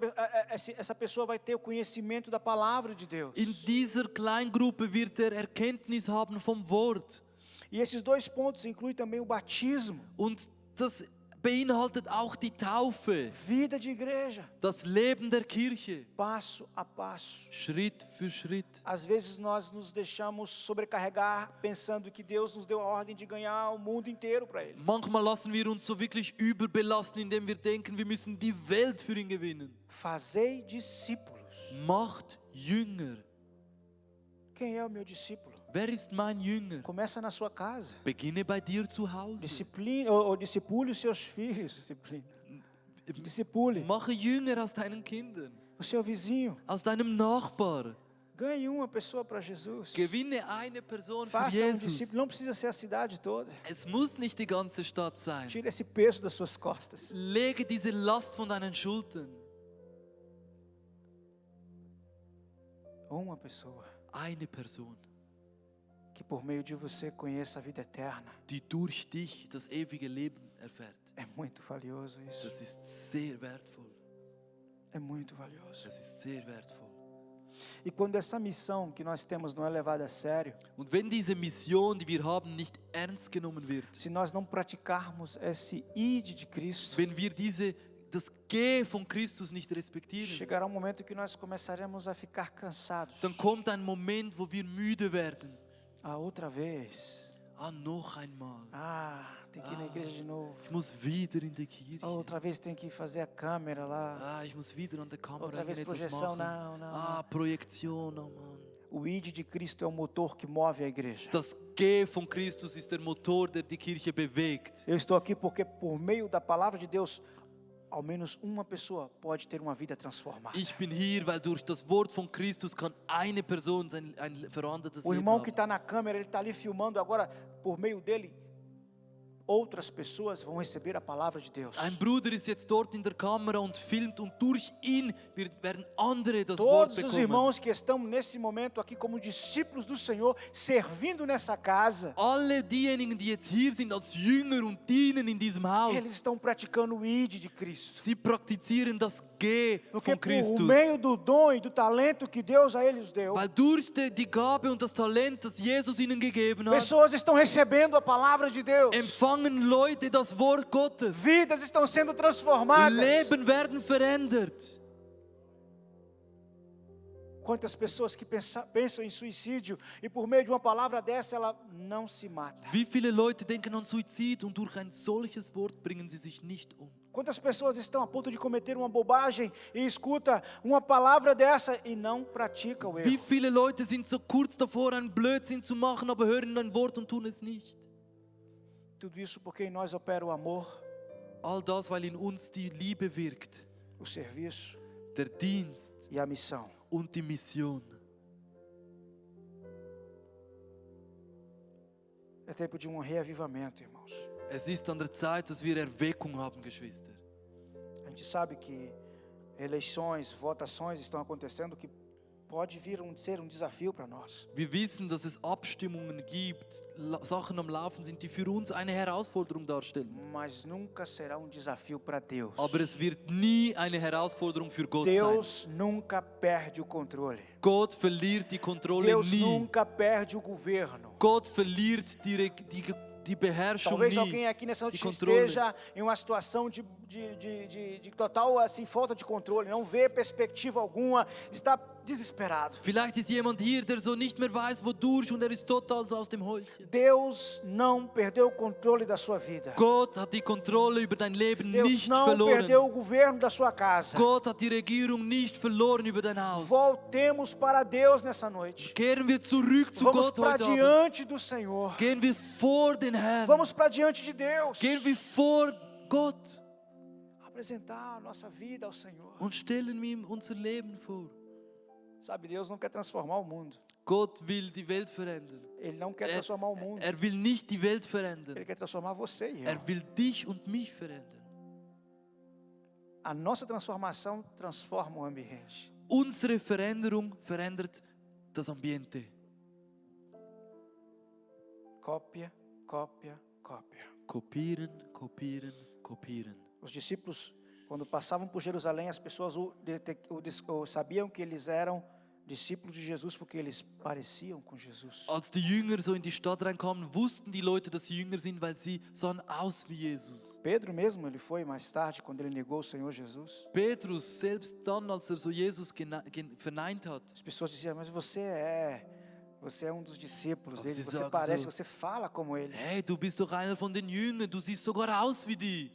essa pessoa vai ter o conhecimento da palavra de Deus. In dieser Kleingruppe wird er Erkenntnis haben vom Wort. E esses dois pontos incluem também o batismo, Und das beinhaltet auch die Taufe, vida de igreja, das Leben der Kirche, passo a passo. Schritt für Schritt. Às vezes nós nos deixamos sobrecarregar pensando que Deus nos deu a ordem de ganhar o mundo inteiro para Ele. Manchmal lassen wir uns so wirklich überbelasten, indem wir denken, wir müssen die Welt für ihn gewinnen. Fazei discípulos. Macht Jünger. Quem é o meu discípulo? Wer ist mein Jünger? Começa na sua casa. Beginne bei dir zu Hause. Discipule os seus filhos. Discipule Mache Jünger aus deinen Kindern, o seu vizinho. aus deinem Nachbar. Ganhe uma pessoa para Jesus. Gewinne eine Person für Faça Jesus. discípulo. Não precisa ser a cidade toda. Es muss nicht die ganze Stadt sein. Tire esse peso das suas costas. Lege diese Last von deinen Schultern. Uma pessoa Eine Person, que por meio de você conheça a vida eterna. die durch dich das ewige Leben erfährt. É muito valioso isso. Das ist sehr wertvoll. É muito valioso. Das ist sehr wertvoll. E quando essa missão que nós temos não é levada a sério, Und wenn diese Mission, die wir haben, nicht ernst genommen wird, se nós não praticarmos esse ide de Cristo, wenn wir das Geh von Christus nicht respektieren, chegará um momento que nós começaremos a ficar cansados. dann kommt ein Moment, wo wir müde werden. Ah, outra vez. noch einmal. Ah, tem que ir na igreja de novo. Ich muss wieder in die Kirche. Ah, outra vez tem que fazer a câmera lá. Ich muss wieder an der Kamera Outra vez etwas projeção, machen. não. Projektion, oh Mann. O ID de Cristo é o motor que move a igreja. Das G von Christus ist der Motor, der die Kirche bewegt. Eu estou aqui porque por meio da palavra de Deus, ao menos uma pessoa pode ter uma vida transformada. Ich bin hier, weil durch das Wort von Christus kann eine Person ein verändertes O Leben irmão que haben. está na câmera, ele está ali filmando agora, por meio dele, outras pessoas vão receber a palavra de Deus. Ein Bruder ist jetzt dort in der Kamera und filmt und durch ihn werden andere das Wort Todos os bekommen. irmãos que estão nesse momento aqui como discípulos do Senhor, servindo nessa casa, Alle diejenigen, die jetzt hier sind als Jünger und dienen in diesem Haus, eles estão praticando o ID de Cristo. sie praktizieren das G Porque von por Christus. meio do dom e do talento que Deus a eles deu, Weil durch die Gabe und das Talent, das Jesus ihnen gegeben hat, pessoas estão recebendo a palavra de Deus. empfangen Leute das Wort Gottes. Vidas estão sendo transformadas. Leben werden verändert. Quantas pessoas que pensam em suicídio e por meio de uma palavra dessa ela não se mata. Wie viele Leute denken an Suizid und durch ein solches Wort bringen sie sich nicht um? Quantas pessoas estão a ponto de cometer uma bobagem e escuta uma palavra dessa e não pratica o Wie erro? viele Leute sind so kurz davor, einen Blödsinn zu machen, aber hören ein Wort und tun es nicht? Tudo isso porque em nós opera o amor, All das, weil in uns die Liebe wirkt, o serviço der Dienst e a missão. und die Mission. É tempo de um reavivamento, irmãos. Es ist an der Zeit, dass wir Erweckung haben, Geschwister. A gente sabe que eleições, votações estão acontecendo que pode vir ser um desafio para nós. Wir wissen, dass es Abstimmungen gibt, Sachen am Laufen sind, die für uns eine Herausforderung darstellen. Mas nunca será um desafio para Deus. Aber es wird nie eine Herausforderung für Gott sein. Deus nunca perde o controle. Gott verliert die Kontrolle Deus nie. nunca perde o governo. Gott verliert die Beherrschung Talvez nie. alguém aqui nessa noite de controle. esteja em uma situação de total assim, falta de controle, não vê perspectiva alguma, está desesperado. Vielleicht ist jemand hier, der so nicht mehr weiß, wodurch, und ist total so aus dem Häuschen. Deus não perdeu o controle da sua vida. Gott hat die Kontrolle über dein Leben Deus nicht não verloren. perdeu o governo da sua casa. Gott hat die Regierung nicht verloren über dein Haus. Voltemos para Deus nessa noite. Kehren wir zurück zu Vamos Gott para heute Abend. diante do Senhor. Gehen wir vor den Herrn. Vamos para diante de Deus. Gehen wir vor Gott Apresentar a nossa vida ao Senhor. und stellen ihm unser Leben vor. Sabe, Deus não quer transformar o mundo. Gott will die Welt verändern. Ele não quer transformar o mundo. Er will nicht die Welt Ele verändern. quer transformar você e eu. Er will dich und mich verändern. A nossa transformação transforma o ambiente. Unsere Veränderung verändert das Ambiente. Cópia, cópia, cópia. Kopieren, kopieren, kopieren. Os discípulos, quando passavam por Jerusalém, as pessoas sabiam que eles eram discípulos de Jesus porque eles pareciam com Jesus. Als die Jünger so in die Stadt reinkamen, wussten die Leute, dass sie Jünger sind, weil sie sahen aus wie Jesus. Pedro mesmo, ele foi mais tarde, quando ele negou o Senhor Jesus. Petrus, selbst dann, als so Jesus verneint hat, As pessoas diziam, mas você é um dos discípulos Aber dele, sie você sagen parece, so, você fala como ele. hey, du bist doch einer von den Jüngern, du siehst sogar aus wie die.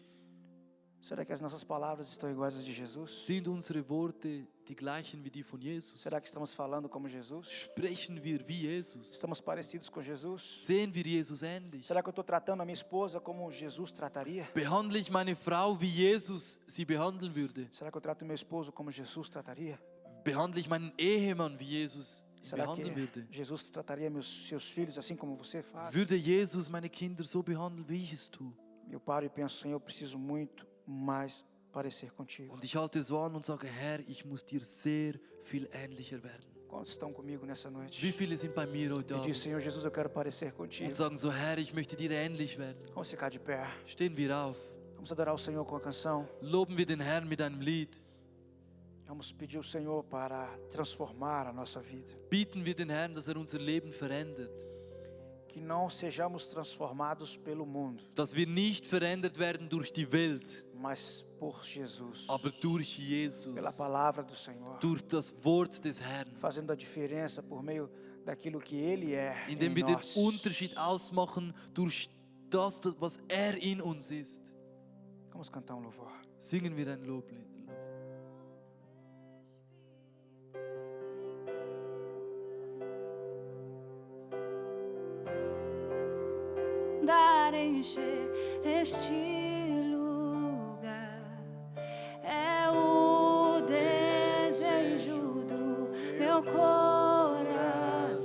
Será que as nossas palavras estão iguais às de Jesus? Sind unsere Worte die gleichen wie die von Jesus? Será que estamos falando como Jesus? Sprechen wir wie Jesus? Estamos parecidos com Jesus? Sehen wir Jesus ähnlich? Será que eu estou tratando a minha esposa como Jesus trataria? Behandle ich meine Frau, wie Jesus sie behandeln würde? Será que eu trato meu esposo como Jesus trataria? Behandle ich meinen Ehemann, wie Jesus ihn Será behandeln que würde? Jesus trataria seus filhos assim como você faz? Würde Jesus meine Kinder so behandeln, wie ich es tue? Eu paro e penso, Senhor, eu preciso muito mais parecer contigo. Und ich halte so an und sage, Herr, ich muss dir sehr viel ähnlicher werden. Quantos estão comigo nessa noite? Wie viele sind bei mir heute E diz, Abend Senhor Jesus, eu quero parecer contigo. und sagen so, Herr, ich möchte dir ähnlich werden? Vamos ficar de pé. Stehen wir auf, Vamos adorar o Senhor com a canção. loben wir den Herrn mit einem Lied, Vamos pedir ao Senhor para transformar a nossa vida. bieten wir den Herrn, dass unser Leben verändert, Que não sejamos transformados pelo mundo, dass wir nicht verändert werden durch die Welt, mas por Jesus. aber durch Jesus, Pela palavra do Senhor. durch das Wort des Herrn, Fazendo a diferença por meio daquilo que Ele é indem em wir den nós. Unterschied ausmachen durch das, was er in uns ist. Vamos cantar um louvor. Singen wir ein Loblied. Dar encher este lugar é o desejo do meu coração,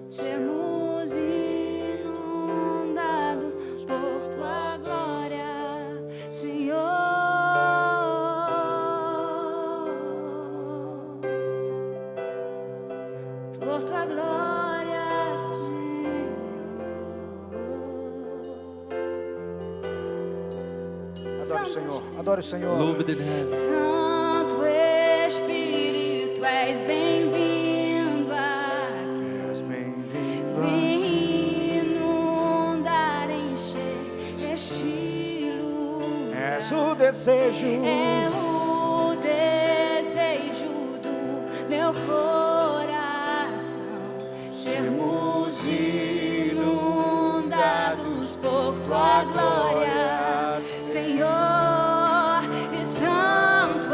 sermos inundados por tua glória, Senhor, por tua glória, Senhor. Adore o Senhor, adore o Senhor. Lobe den Herrn. Santo Espírito, és bem-vindo aqui. És bem-vindo. Vem inundar, encher este lugar. És o desejo. É o desejo do meu coração, sermos inundados por tua glória, Senhor. E Santo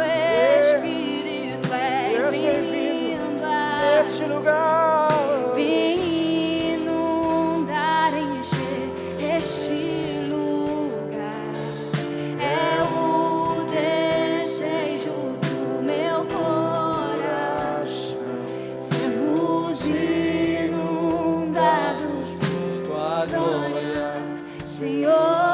Espírito, és bem-vindo Este lugar. Vem inundar, encher este lugar. É o desejo do meu coração, sermos inundados por tua glória, Senhor.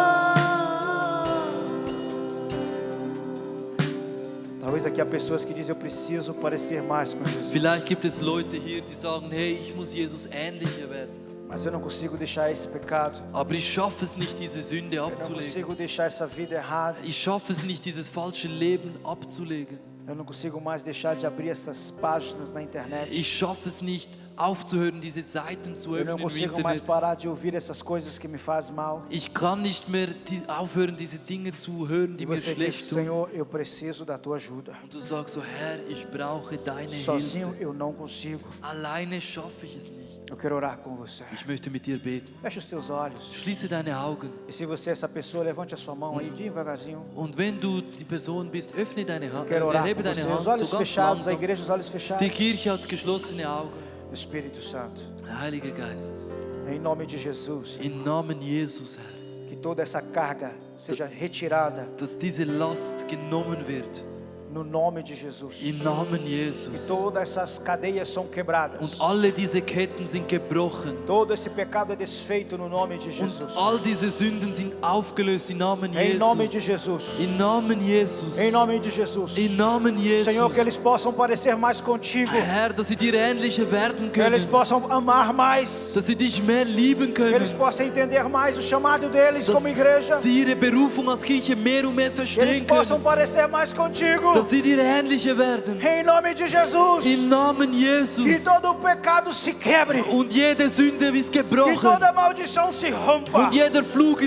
Talvez aqui há pessoas que dizem: eu preciso parecer mais com Jesus. Vielleicht gibt es Leute hier, die sagen, hey, ich muss Jesus ähnlicher werden. Mas eu não consigo deixar esse pecado. Aber ich schaffe es nicht, diese Sünde Eu não abzulegen. consigo deixar essa vida errada. Ich schaffe es nicht, dieses falsche Leben abzulegen. Eu não consigo mais deixar de abrir essas páginas na internet. Ich schaffe es nicht, aufzuhören, diese Seiten zu Eu não öffnen im consigo mais Internet. parar de ouvir essas coisas que me fazem mal. Ich kann nicht mehr aufhören, diese Dinge zu hören, die E mir você diz: schlecht tun. Senhor, eu preciso da tua ajuda. Und du sagst so, Herr, ich brauche deine Sozinho Hilfe. eu não consigo. Alleine schaffe ich es nicht. Eu quero orar com você. Ich möchte mit dir beten. Feche os teus olhos. Schließe deine Augen. E se você é essa pessoa, levante a sua mão aí devagarzinho. Und wenn du die Person bist, öffne deine Hand, Quero orar erhebe com deine você. Hand, Os olhos so ganz fechados, a langsam. igreja, os olhos fechados. Die Kirche hat geschlossene Augen. Espírito Santo, Heiliger Geist, em nome de Jesus, im Namen Jesus, Herr, que toda essa carga seja retirada dass diese Last genommen wird. no nome de Jesus. Im Namen Que Jesus. todas essas cadeias são quebradas. Und alle diese Ketten sind gebrochen. Todo esse pecado é desfeito no nome de Und Jesus. all diese Sünden sind aufgelöst im Namen Em nome de Jesus. Jesus. Im Namen Jesus. Em nome de Jesus. Im Namen Jesus. Senhor, que eles possam parecer mais contigo. Herr, dass sie dir ähnlicher werden Que eles können. possam amar mais. Dass sie dich mehr lieben Que eles können. possam entender mais o chamado deles como igreja. Dass sie ihre Berufung als Kirche mehr und mehr Que eles verstehen possam können. parecer mais contigo. Dass sie dir ähnlicher werden. Em nome de Jesus. Im Namen Que Jesus. todo o pecado se quebre. Und jede Sünde ist Que gebrochen. toda maldição se rompa. Und jeder Fluch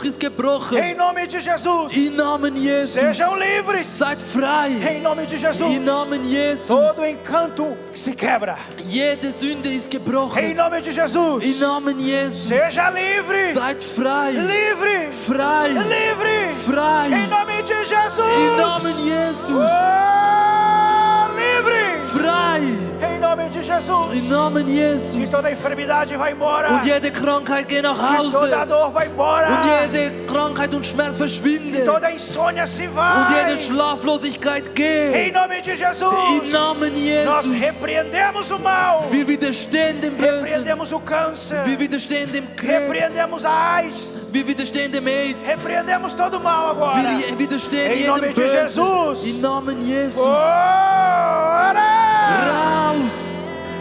ist gebrochen. Em nome de Jesus. Im Namen Jesus. Sejam livres. Seid frei. Em nome de Jesus. Im Namen Jesus. Todo encanto se quebra. Jede Sünde ist Em gebrochen. nome de Jesus. Im Namen Jesus. Seja livre. Seid frei. Livre. Frei. Livre. Em Frei. nome de Jesus. Im Namen Jesus. Oh, livre. Frei. Em nome de Jesus. Im Namen Jesus. Que toda enfermidade vai embora. Und jede Krankheit geht nach Que toda Hause. dor vai embora. Und jede Krankheit und Schmerz verschwindet. Toda insônia se Und vai. jede Schlaflosigkeit Em geht. nome de Jesus. Im Namen Nós Jesus. repreendemos o mal. Wir widerstehen dem Bösen. Repreendemos o câncer. Wir widerstehen dem Krebs. Repreendemos a AIDS. Wir widerstehen dem AIDS. Repreendemos todo o mal agora. Wir widerstehen Em nome jedem de Bösen. Jesus. Im Namen Jesus. Fora! Raus.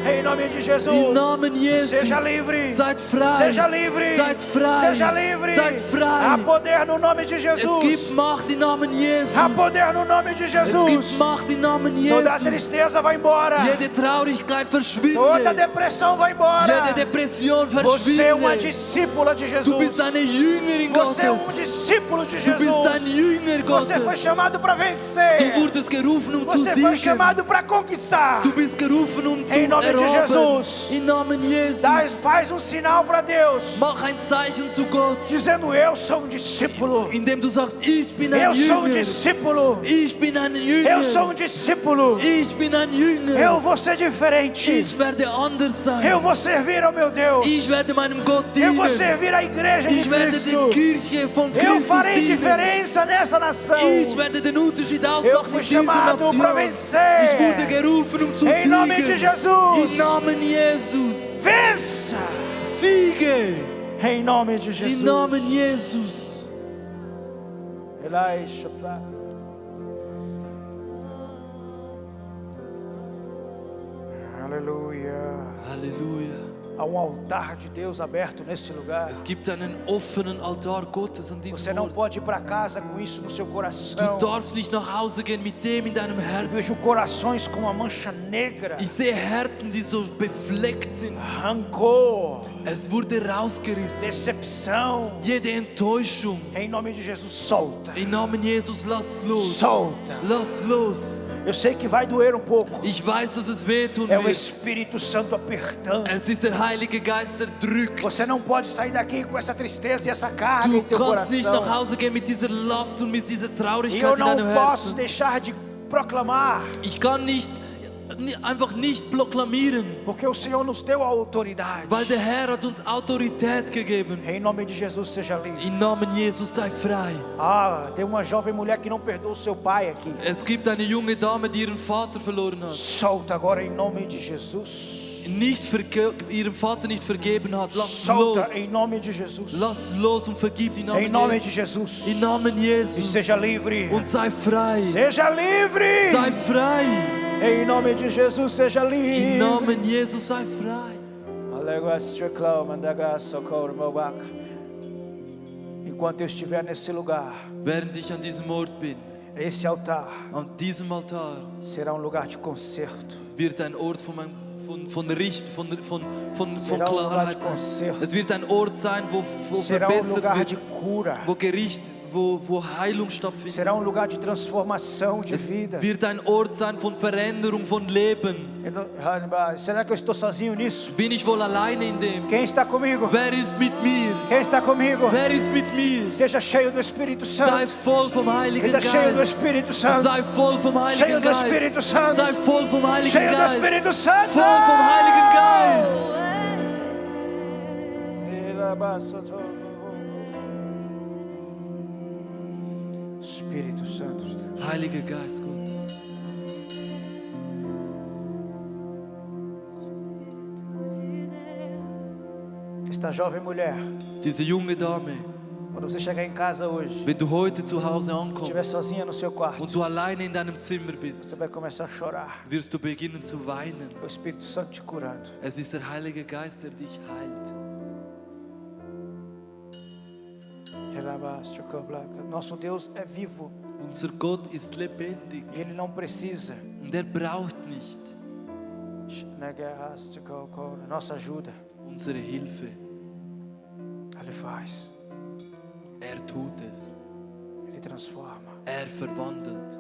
Em nome de Jesus. Im Namen Jesus. Seja livre. Seid frei. Seja livre. Seid frei. Seja livre. Seid frei. Há poder no nome de Es Jesus. gibt Macht im Namen Jesus. Há poder no nome de Es Jesus. gibt Macht im Namen Toda a Jesus. tristeza vai embora. Jede Traurigkeit Toda a verschwindet. depressão vai embora. Jede Depression Você é uma verschwindet. discípula de Jesus. Du bist eine Jüngerin Você é Gottes. discípulo de Du bist ein Jesus. Jünger Você foi Gottes. chamado para vencer. Du wurdest gerufen, zu Você foi siegen. chamado para conquistar. Du bist gerufen, zu Em nome de de Jesus. Im Namen Jesus. Faz um sinal para Deus, Mach ein Zeichen zu Gott, dizendo: eu sou um discípulo. indem du sagst, ich bin ein Eu sou um Jünger. discípulo. Ich bin ein Jünger. Eu sou um discípulo. Ich bin ein Jünger. Eu vou ser diferente. Ich werde anders sein. Eu vou servir ao meu Deus. Ich werde meinem Gott Eu dienen. vou servir a igreja de Ich werde Cristo. die Kirche von Eu Christus farei dienen. diferença nessa nação. Ich werde den Unterschied Eu ausmachen fui in dieser chamado Nation. para vencer. Ich wurde gerufen, um zu Em nome de siegen. Jesus. Im Namen Jesus. Vença. Siege. Em nome de Jesus. Im Namen Jesus. Elisha, Pai. Aleluia. Halleluja. Há um altar de Deus aberto nesse lugar. Es gibt einen offenen Altar Gottes an Você diesem não Ort. pode ir para casa com isso no seu Du coração. darfst nicht nach Hause gehen mit dem in deinem Eu Herzen. vejo corações com uma mancha negra. Ich sehe Herzen, die so befleckt sind. Rancor, Es wurde rausgerissen. decepção. Jede Enttäuschung. Em nome de Jesus, solta. Im Namen Jesus, lass los. Solta. Lass los. Eu sei que vai doer um pouco. Ich weiß, dass es wehtun É o wird. Espírito Santo apertando. Es ist der Heilige Geist, der drückt. Você não pode sair daqui com essa tristeza e essa carga Du em teu kannst nicht nach coração. Hause gehen mit dieser Last und mit dieser E eu Traurigkeit in não deinem posso Herzen. deixar de proclamar, Ich kann einfach nicht proklamieren, porque o Senhor nos deu a autoridade. weil der Herr hat uns Autorität gegeben. Em nome de Jesus, seja livre. Im Namen Jesus sei frei. Ah, tem uma jovem mulher que não perdoa o seu pai aqui. Es gibt eine junge Dame, die ihren Vater verloren hat. Solta agora em nome de Jesus. Ihrem Vater nicht vergeben hat. Lass los. Solta em nome de Jesus. Lass los und vergib im Em Namen nome de Jesus. Jesus. Im Namen E Jesus. seja livre. Und sei frei. Seja livre. Sei frei. Em nome de Jesus, seja Im livre. Namen Jesus sei frei. Enquanto eu estiver nesse lugar, Während ich an diesem Ort bin, esse altar an diesem Altar, será um lugar de conserto. wird ein Ort von Será um lugar de Klarheit sein. conserto. Es wird ein Ort sein, wo Será um verbessert lugar wird, de cura. wo Gericht, wo Heilung stattfindet. Será um lugar de transformação de Es vida. wird ein Ort sein von Veränderung, von Leben. Será que eu estou sozinho nisso? Bin ich wohl alleine in dem? Quem está comigo? Wer ist mit mir? Quem está comigo? Wer ist mit mir? Seja cheio do Espírito Sei Santo. voll vom Heiligen Seja cheio do Geist. Espírito Santo. Sei voll vom Cheio Heiligen do Geist. Espírito Santo. Sei voll vom Heiligen Cheio do Geist. Espírito Santo. Voll vom Heiligen Geist. Espírito Santo de Deus. Heiliger Geist Gottes. Esta jovem mulher, Diese junge Dame, quando você chegar em casa hoje, wenn du heute zu Hause estiver ankommst sozinha no seu quarto, und du alleine in deinem Zimmer bist, você vai começar a chorar. wirst du beginnen zu weinen. O Espírito Santo te curando. Es ist der Heilige Geist, der dich heilt. Nosso Deus é vivo Unser Gott ist lebendig e Ele não precisa und er braucht nicht nossa ajuda. unsere Hilfe. Ele faz, Er tut es. Ele transforma. Er verwandelt.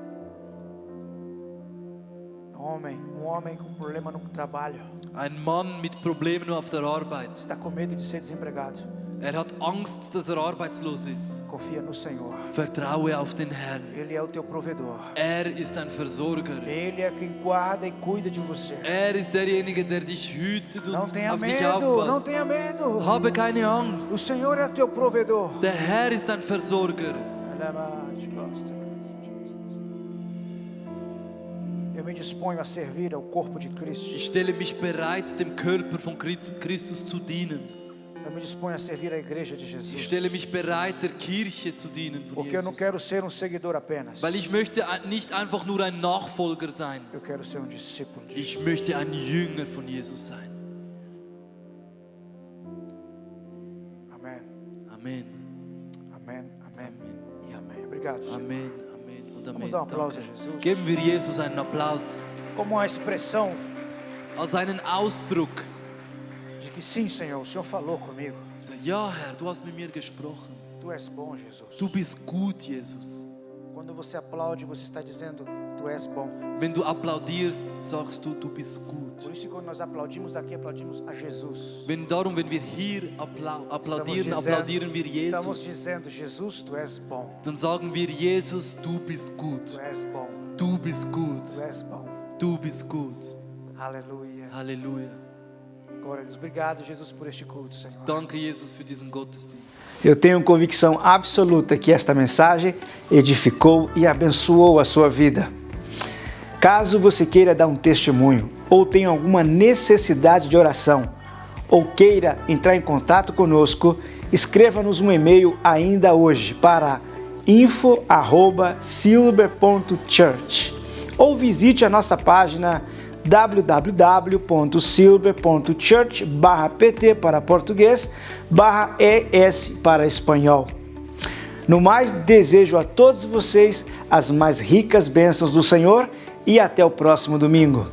Um homem com problema no trabalho, Ein Mann mit Problemen auf der Arbeit. está com medo de ser desempregado. Er hat Angst, dass er arbeitslos ist. Confia no Senhor. Vertraue auf den Herrn. Ele é o teu provedor. Er ist ein Versorger. Ele é quem guarda e cuida de você. Er ist derjenige, der dich hütet Não und tenha auf dich medo, não aufpasst. tenha medo. Habe keine O Angst. Senhor é o teu provedor. Der Herr ist ein Versorger. Eu me disponho a servir ao corpo de Ich Cristo. stelle mich bereit, dem Körper von Christus zu dienen. Eu me disponho a servir a igreja de Ich Jesus. stelle mich bereit, der Kirche zu dienen von Porque eu não Jesus. quero ser um seguidor apenas. Weil ich möchte nicht einfach nur ein Nachfolger sein. Eu quero ser um discípulo de Ich Jesus. möchte ein Jünger von Jesus sein. Amém. Amen. Amém. Amém. E amém. Obrigado, Senhor. Amen. Amen. Und Amen. Vamos dar um aplauso a Danke. Jesus. Geben wir Jesus einen Applaus. Como uma expressão Als einen Ausdruck. de que sim, Senhor, o Senhor falou comigo. Ja, Herr, du hast mit mir gesprochen. Tu és bom, Jesus. Du bist gut, Jesus. Quando você aplaude, você está dizendo, tu tu és bom. Wenn du applaudierst, sagst du, du bist gut. Por isso, quando nós aplaudimos aqui, aplaudimos a Jesus. Wenn wir hier applaudieren, Estamos applaudieren wir Estamos Jesus. dizendo, Jesus, tu és bom. Dann sagen wir, Jesus, du bist gut. Tu és bom. Du bist gut. Tu és bom. Du bist gut. Aleluia. Halleluja. Glória a Deus. Obrigado, Jesus, por este culto, Senhor. Danke, Jesus, für diesen Gottesdienst. Eu tenho convicção absoluta que esta mensagem edificou e abençoou a sua vida. Caso você queira dar um testemunho, ou tenha alguma necessidade de oração, ou queira entrar em contato conosco, escreva-nos um e-mail ainda hoje para info@silver.church ou visite a nossa página www.silver.church/pt para português, /ES para espanhol. No mais, desejo a todos vocês as mais ricas bênçãos do Senhor e até o próximo domingo.